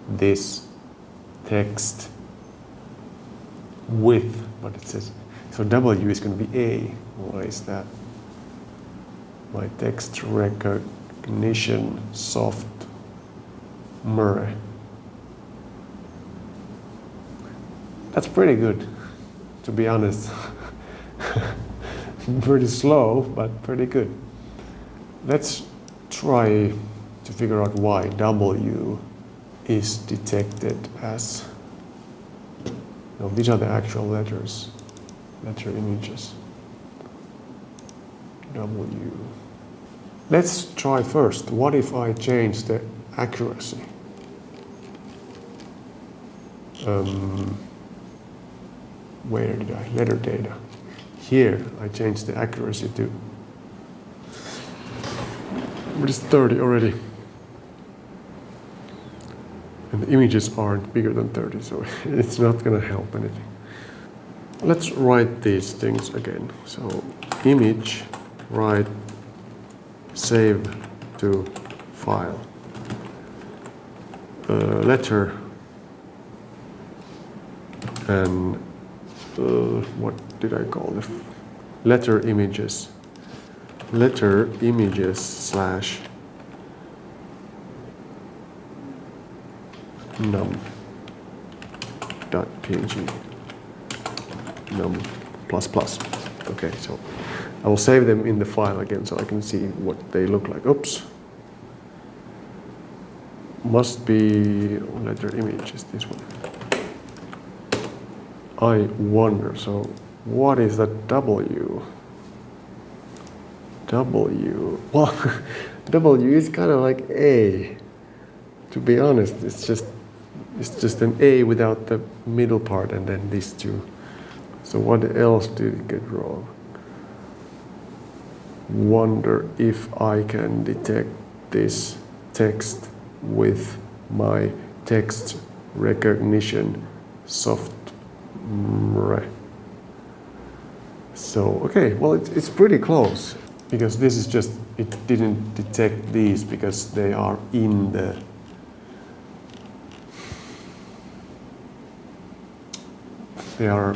[SPEAKER 1] this text with, but it says, so W is going to be A. Why is that? My text recognition software. That's pretty good, to be honest. Pretty slow, but pretty good. Let's try to figure out why W is detected as, no, these are the actual letters, letter images. W. Let's try first. What if I change the accuracy? Where did I? Letter data. Here I changed the accuracy to, what is 30 already? And the images aren't bigger than 30, so it's not going to help anything. Let's write these things again. So image, write, save to file. Letter, and what did I call it? Letter images letter images slash num.png num plus plus. Okay, so I will save them in the file again so I can see what they look like. Oops. Must be letter image is this one. I wonder, so what is that W? W, well, W is kind of like A. To be honest, it's just an A without the middle part and then these two. So what else did it get wrong? Wonder if I can detect this text with my text recognition software. So, okay, well, it's pretty close because this is just, it didn't detect these because they are in the they are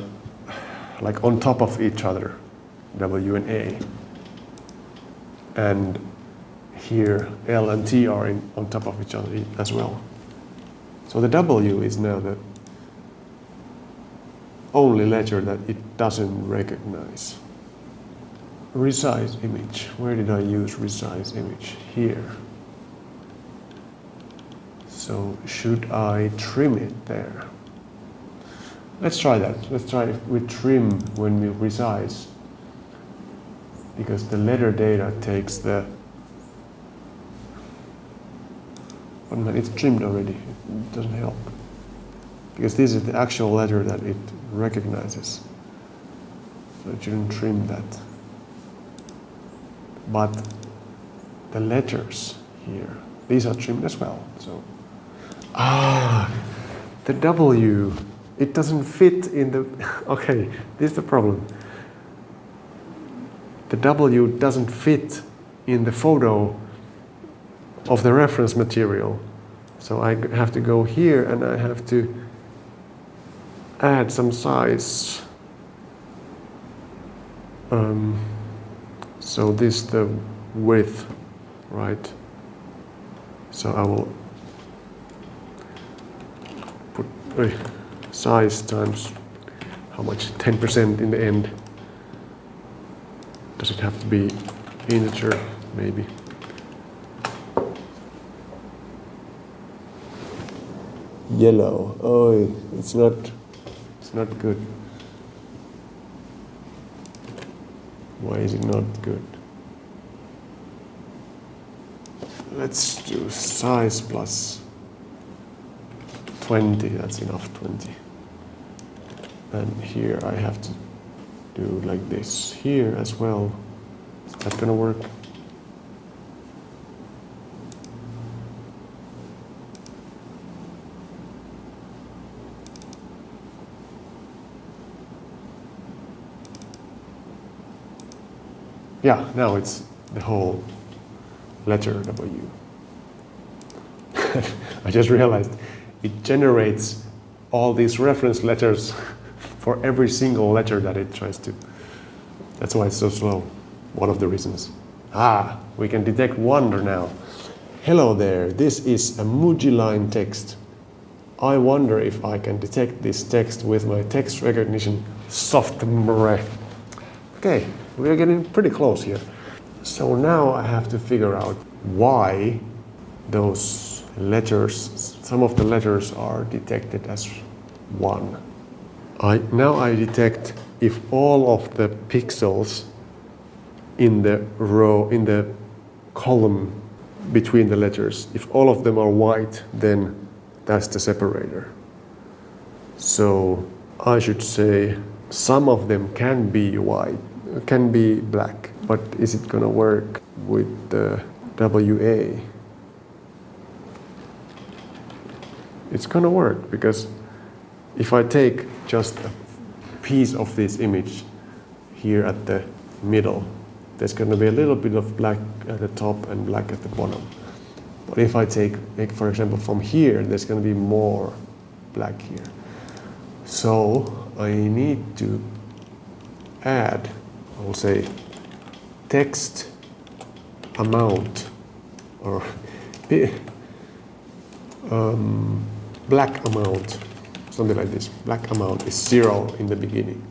[SPEAKER 1] like on top of each other, W and A. And here L and T are on top of each other as well. So the W is now the only letter that it doesn't recognize. Resize image. Where did I use resize image? Here. So should I trim it there? Let's try that. Let's try if we trim when we resize. Because the letter data takes the... Oh man, it's trimmed already. It doesn't help. Because this is the actual letter that it recognizes. So it shouldn't trim that. But the letters here, these are trimmed as well. So, the W, it doesn't fit in the, okay, this is the problem. The W doesn't fit in the photo of the reference material. So I have to go here and I have to add some size. So this is the width, right? So I will put size times how much? 10% in the end. Does it have to be integer? Maybe. Yellow. Oh, it's not good. Why is it not good? Let's do size plus 20. That's enough, 20. And here I have to do like this here as well. Is that gonna work? Yeah, now it's the whole letter W. I just realized it generates all these reference letters for every single letter that it tries to. That's why it's so slow. One of the reasons. We can detect wonder now. Hello there, this is a Muji-line text. I wonder if I can detect this text with my text recognition software. Okay, we are getting pretty close here. So now I have to figure out why those letters, some of the letters are detected as 1. Now I detect if all of the pixels in the row, in the column between the letters, if all of them are white, then that's the separator. So I should say some of them can be white, can be black, but is it gonna work with the WA? It's gonna work because if I take just a piece of this image here at the middle, there's gonna be a little bit of black at the top and black at the bottom. But if I take for example, from here, there's gonna be more black here. So I need to add, I will say, text amount or black amount, something like this. Black amount is 0 in the beginning.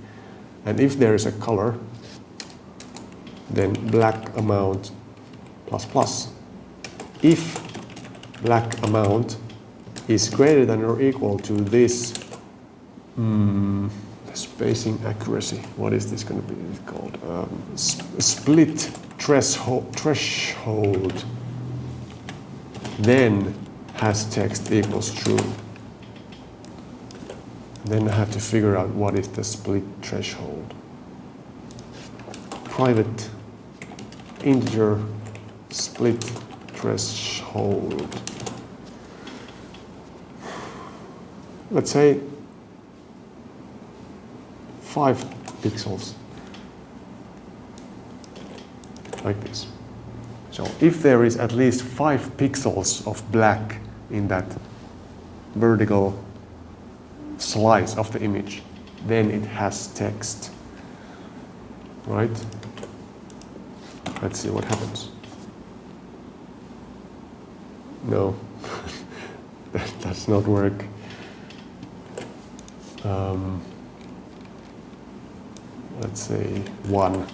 [SPEAKER 1] And if there is a color, then black amount plus plus. If black amount is greater than or equal to this spacing accuracy, what is this going to be called? Split threshold, then has text equals true. Then I have to figure out what is the split threshold. Private integer split threshold. Let's say 5 pixels. Like this. So if there is at least 5 pixels of black in that vertical slice of the image, then it has text. Right? Let's see what happens. No, that does not work. Let's say 1.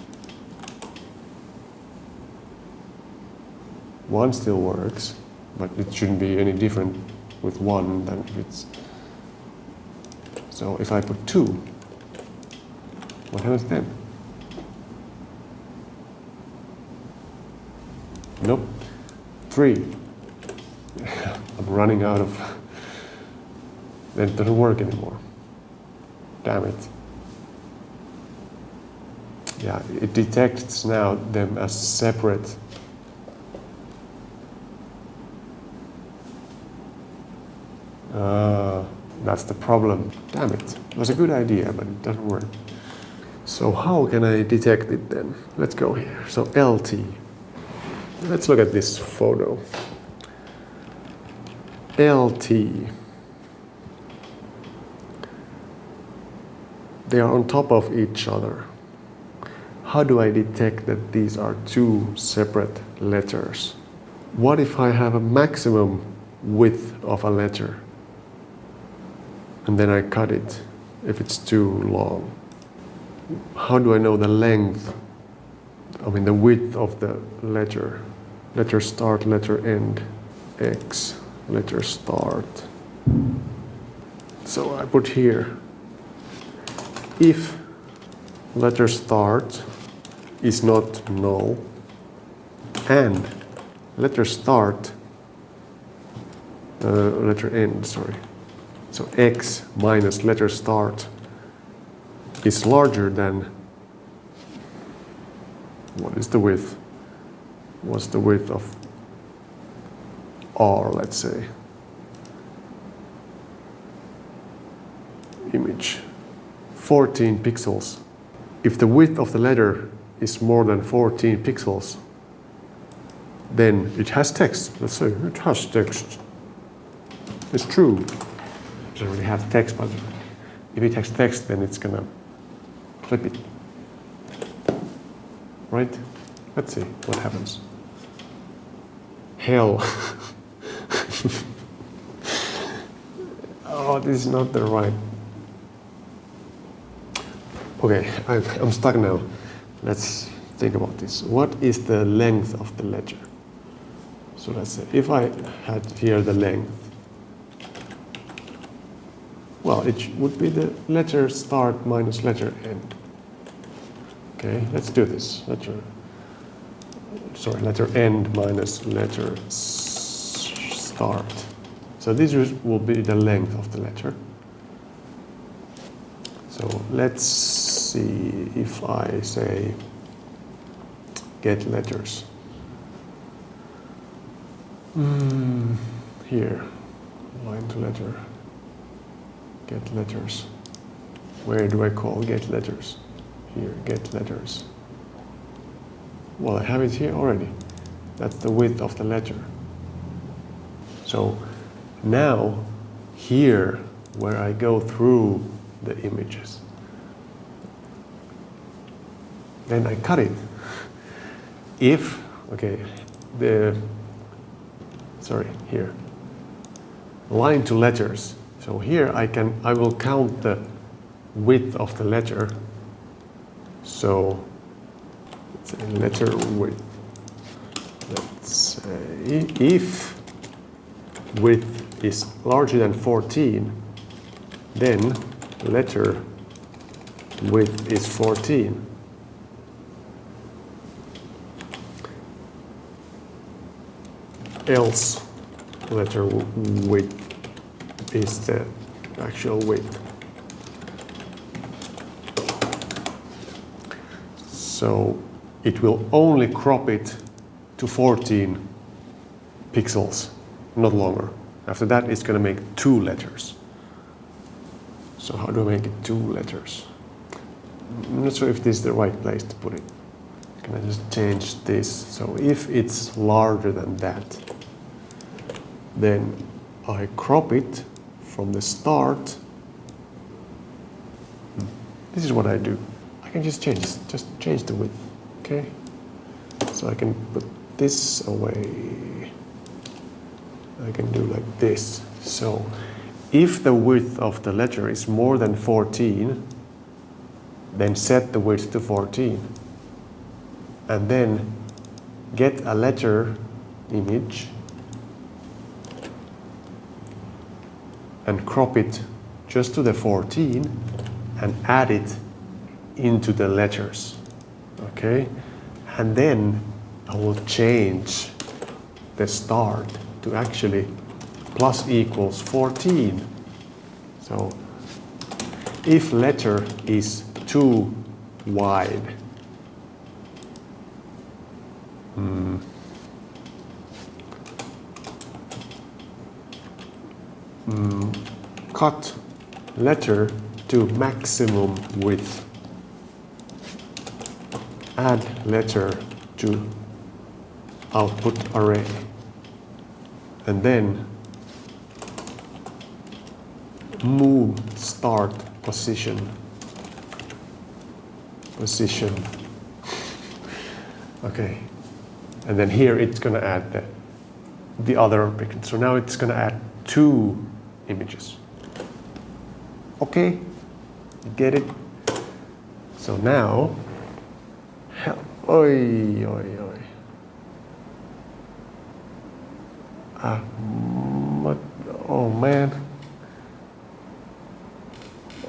[SPEAKER 1] 1 still works, but it shouldn't be any different with 1 than if it's. So if I put 2, what happens then? Nope. 3. I'm running out of. Then it doesn't work anymore. Damn it. Yeah, it detects now them as separate. That's the problem. Damn it. It was a good idea, but it doesn't work. So how can I detect it then? Let's go here. So LT. Let's look at this photo. LT. They are on top of each other. How do I detect that these are 2 separate letters? What if I have a maximum width of a letter and then I cut it if it's too long? How do I know the length, the width of the letter? Letter start, letter end, X, letter start. So I put here, if letter start is not null and letter start, letter end, sorry. So X minus letter start is larger than, what is the width? What's the width of R, let's say? Image, 14 pixels. If the width of the letter is more than 14 pixels, then it has text. Let's say it has text. It's true. It doesn't really have text, but if it has text, then it's gonna clip it. Right? Let's see what happens. Hell. Oh, this is not the right. Okay, I'm stuck now. Let's think about this. What is the length of the letter? So let's say if I had here the length, well, it would be the letter start minus letter end. Okay, let's do this. Letter end minus letter start. So this will be the length of the letter. So let's see if I say get letters. Here, line to letter, get letters. Where do I call get letters? Here, get letters. Well, I have it here already. That's the width of the letter. So now, here, where I go through the images, then I cut it. If Okay, here. Line to letters. So here I will count the width of the letter. So let's say letter width. Let's say if width is larger than 14, then letter width is 14. Else letter width is the actual width. So it will only crop it to 14 pixels, not longer. After that, it's going to make 2 letters. So how do I make it 2 letters? I'm not sure if this is the right place to put it. Can I just change this? So if it's larger than that, then I crop it from the start. This is what I do. I can just change this, just change the width, okay? So I can put this away. I can do like this. So if the width of the letter is more than 14, then set the width to 14. And then get a letter image and crop it just to the 14 and add it into the letters, okay? And then I will change the start to actually plus equals 14. So if letter is too wide, cut letter to maximum width. Add letter to output array. And then move start position. Okay. And then here it's going to add the other picture. So now it's going to add 2 images. Okay, you get it? So now, oh man,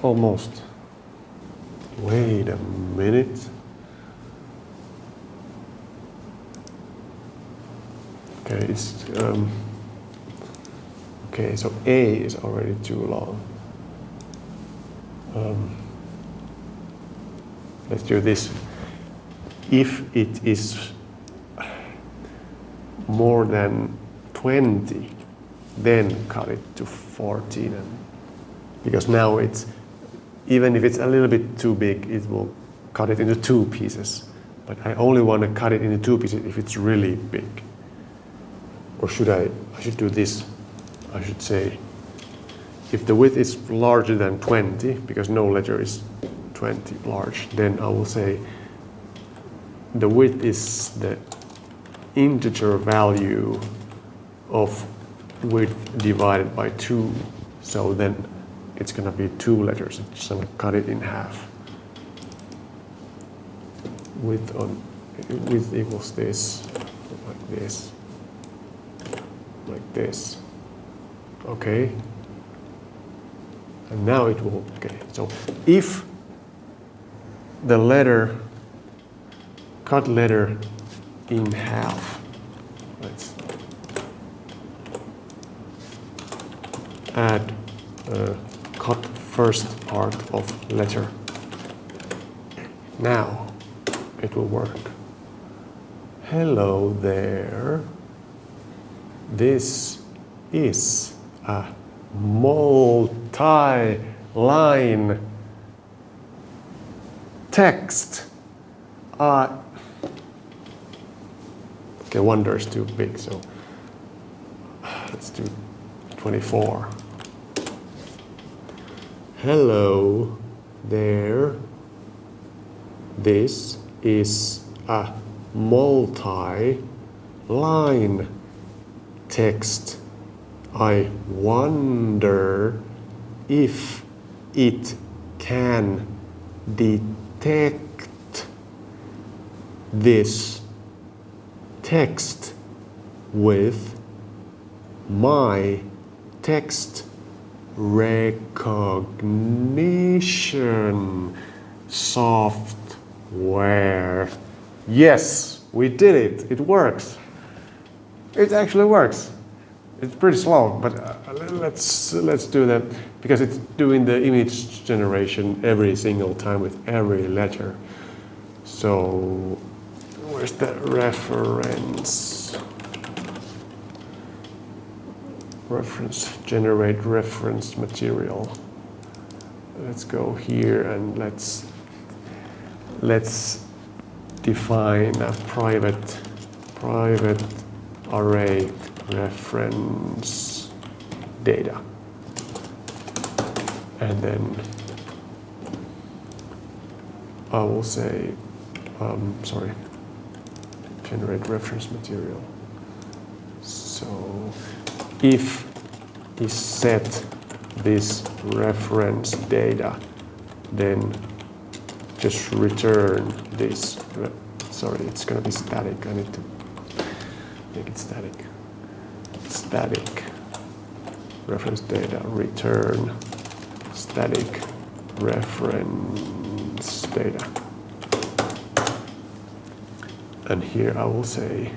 [SPEAKER 1] almost. Wait a minute. Okay, it's okay. So A is already too long. Let's do this. If it is more than 20, then cut it to 14. Because now it's, even if it's a little bit too big, it will cut it into 2 pieces. But I only want to cut it into 2 pieces if it's really big. Or should I should do this. I should say, if the width is larger than 20, because no letter is 20 large, then I will say the width is the integer value of width divided by 2. So then it's going to be 2 letters. It's going to cut it in half. Width equals this, like this, like this. Okay. And now it will, okay. So if the letter, cut letter in half, let's add cut first part of letter. Now it will work. Hello there. This is a multi-line text. Okay, wonder is too big, so let's do 24. Hello there. This is a multi-line text, I wonder if it can detect this text with my text recognition software. Yes, we did it. It works. It actually works. It's pretty slow, but let's do that because it's doing the image generation every single time with every letter. So where's the reference? Reference, generate reference material. Let's go here and let's define a private array reference data. And then I will say, generate reference material. So if is set this reference data, then just return this. Sorry, it's going to be static. I need to make it static. Static reference data, return static reference data. And here I will say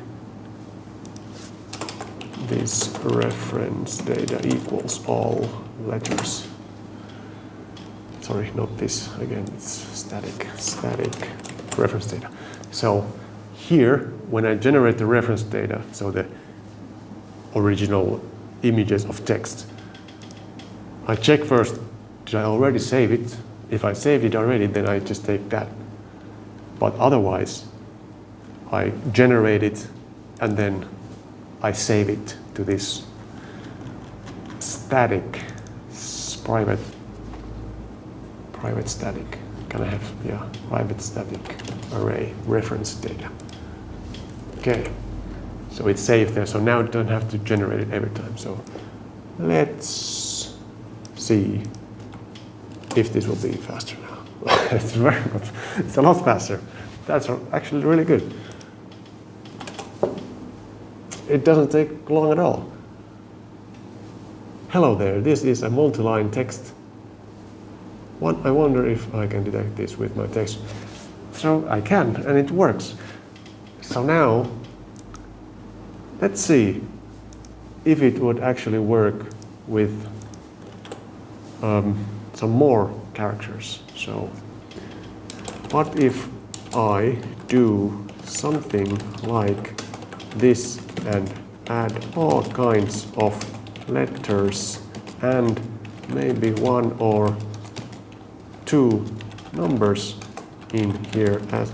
[SPEAKER 1] this reference data equals all letters. Sorry, not this. Again, it's static reference data. So here, when I generate the reference data, so the original images of text, I check first, did I already save it? If I saved it already, then I just take that. But otherwise, I generate it and then I save it to this static private static. Can I have, yeah, private static array reference data. Okay, so it's saved there. So now I don't have to generate it every time. So let's see if this will be faster now. It's very good. It's a lot faster. That's actually really good. It doesn't take long at all. Hello there, this is a multi-line text. I wonder if I can detect this with my text. So I can, and it works. So now, let's see if it would actually work with some more characters. So what if I do something like this and add all kinds of letters and maybe one or two numbers in here as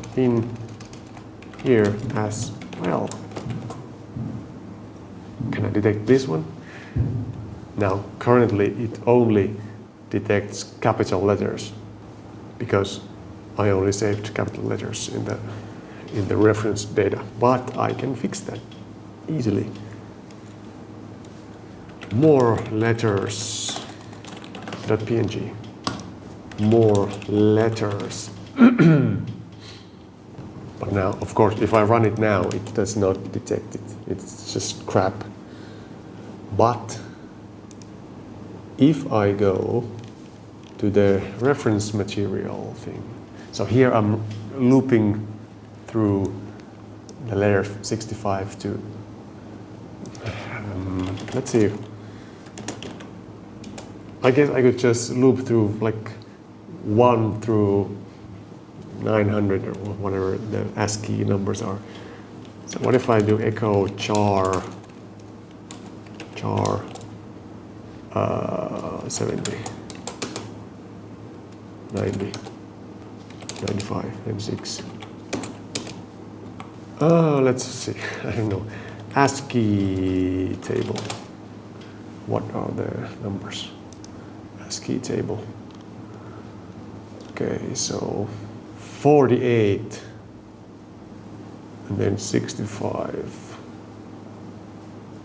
[SPEAKER 1] well. Can I detect this one? Now currently it only detects capital letters because I only saved capital letters in the reference data, but I can fix that easily. More letters .png. More letters. But now, of course, if I run it now, it does not detect it. It's just crap. But if I go to the reference material thing, so here I'm looping through the layer 65 to, let's see, I guess I could just loop through like 1 through 900 or whatever the ASCII numbers are. So what if I do echo char 70, 90, 95, 96. Let's see, I don't know. ASCII table. What are the numbers? ASCII table. Okay, so 48. and then 65.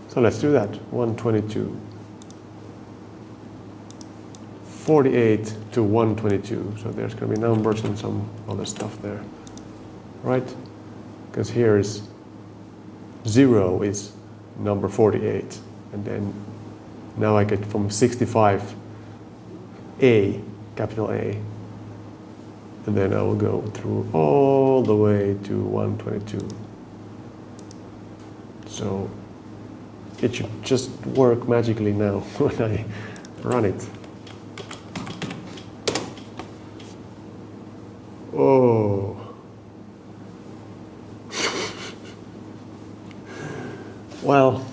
[SPEAKER 1] So let's do that. 122. 48 to 122. So there's going to be numbers and some other stuff there, right? Because here is 0 is number 48, and then now I get from 65 A, capital A, and then I will go through all the way to 122. So it should just work magically now when I run it. Oh. Well,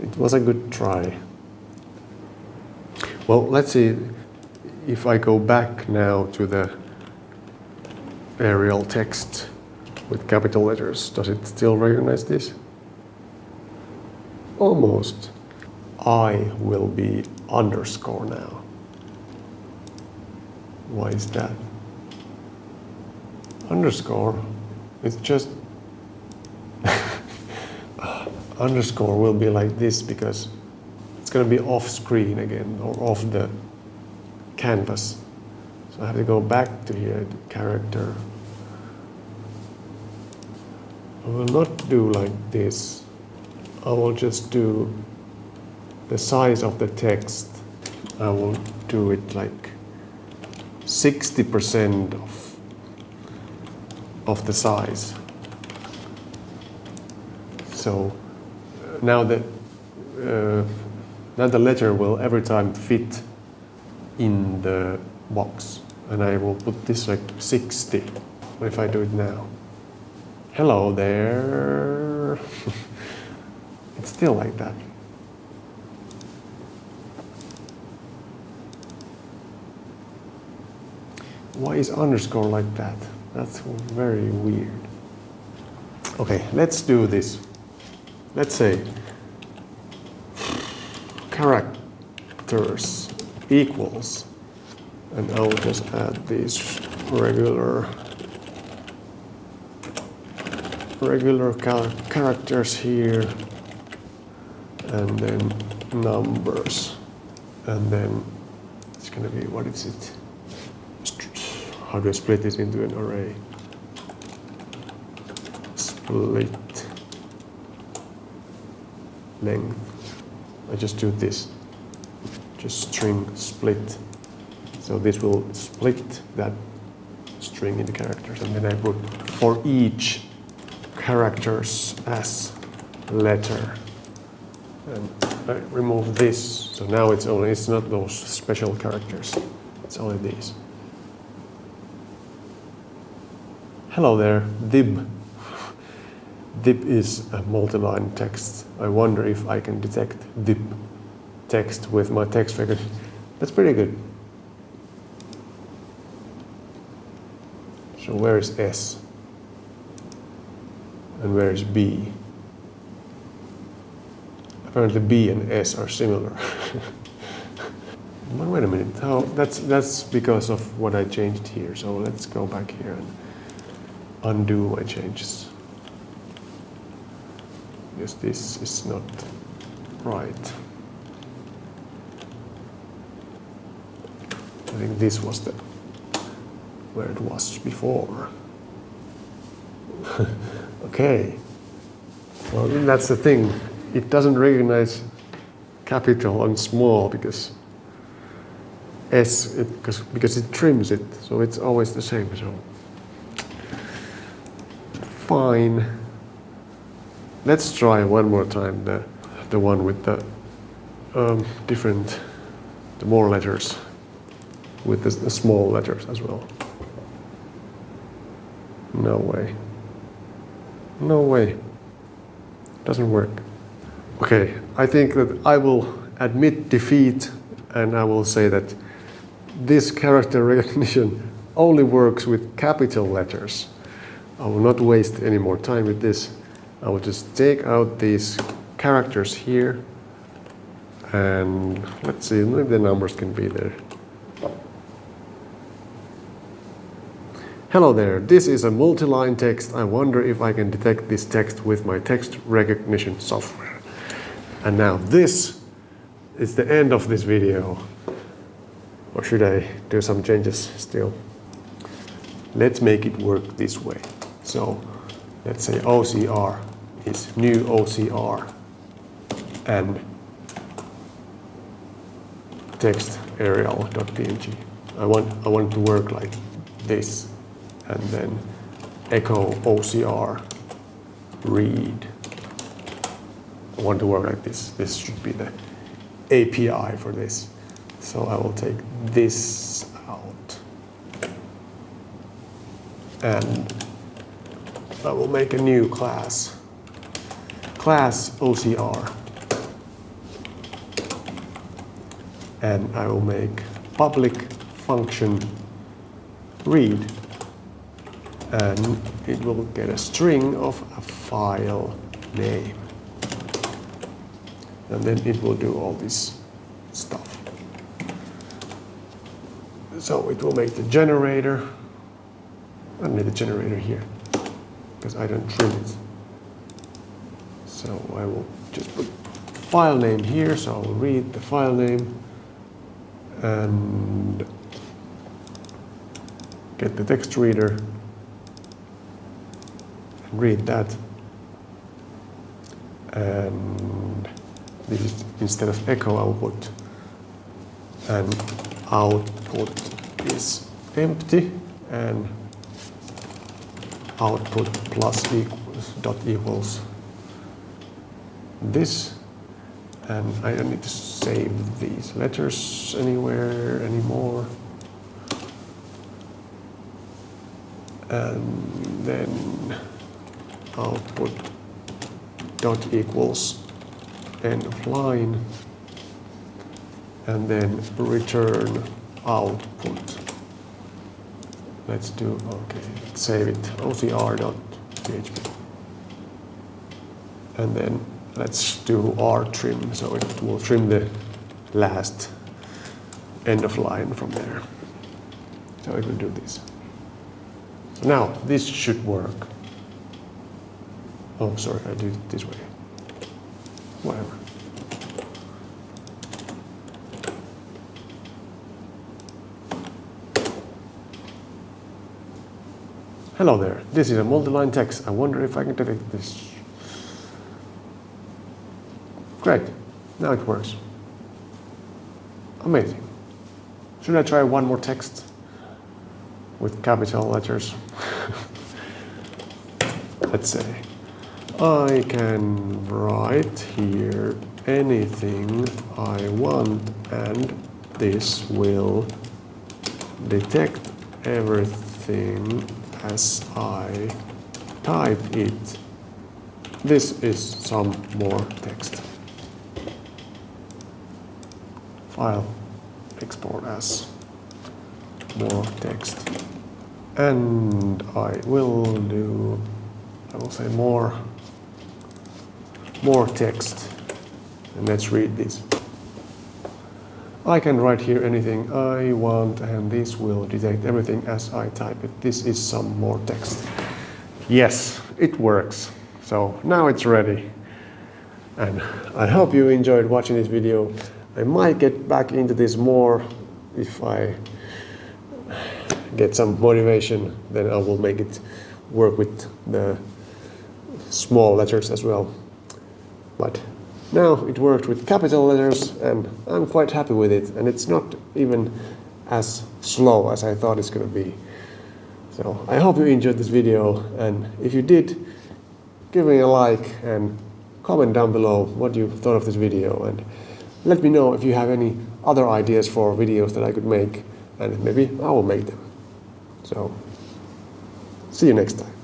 [SPEAKER 1] it was a good try. Well, let's see if I go back now to the Arial text with capital letters. Does it still recognize this? Almost. I will be underscore now. Why is that? Underscore, it's just underscore will be like this because it's going to be off screen again or off the canvas. So I have to go back to here, the character. I will not do like this. I will just do the size of the text. I will do it like 60% of the size. So now the letter will every time fit in the box, and I will put this like 60 if I do it now. Hello there. It's still like that. Why is underscore like that? That's very weird. Okay, let's do this. Let's say characters equals, and I will just add these regular characters here, and then numbers, and then it's going to be, what is it? How do I split this into an array? Split length. I just do this. Just string split. So this will split that string into characters, and then I put for each characters as letter. And I remove this. So now it's not those special characters. It's only these. Hello there, dib. Dib is a multi-line text. I wonder if I can detect dib text with my text recognition. That's pretty good. So where is S? And where is B? Apparently B and S are similar. But wait a minute, that's because of what I changed here. So let's go back here and undo my changes. Yes, this is not right. I think this was where it was before. Okay. Well, that's the thing. It doesn't recognize capital and small because because it trims it, so it's always the same. So fine. Let's try one more time the one with the the more letters, with the small letters as well. No way. No way. Doesn't work. Okay, I think that I will admit defeat, and I will say that this character recognition only works with capital letters. I will not waste any more time with this. I will just take out these characters here, and let's see, maybe the numbers can be there. Hello there, this is a multi-line text. I wonder if I can detect this text with my text recognition software. And now this is the end of this video. Or should I do some changes still? Let's make it work this way. So let's say OCR is new OCR and text aerial.png. I want it to work like this, and then echo OCR read. I want it to work like this. This should be the API for this. So I will take this out and I will make a new class OCR, and I will make public function read, and it will get a string of a file name, and then it will do all this stuff. So it will make the generator. I don't need the generator here because I don't trim it. So I will just put file name here, so I will read the file name and get the text reader and read that. And this is, instead of echo, I will put an output is empty and output plus equals dot equals this, and I don't need to save these letters anywhere anymore. And then output dot equals end of line, and then return output. Let's do, okay, let's save it, ocr.php. And then let's do rtrim, so it will trim the last end of line from there. So it will do this. So now this should work. Oh, sorry, I did it this way. Whatever. Hello there, this is a multi-line text. I wonder if I can detect this. Great, now it works. Amazing. Should I try one more text with capital letters? Let's say, I can write here anything I want, and this will detect everything as I type it. This is some more text. File, export as more text. And I will say more text. And let's read this. I can write here anything I want, and this will detect everything as I type it. This is some more text. Yes, it works. So now it's ready. And I hope you enjoyed watching this video. I might get back into this more if I get some motivation, then I will make it work with the small letters as well. But now it worked with capital letters, and I'm quite happy with it, and it's not even as slow as I thought it's going to be. So I hope you enjoyed this video, and if you did, give me a like and comment down below what you thought of this video, and let me know if you have any other ideas for videos that I could make, and maybe I will make them. So see you next time.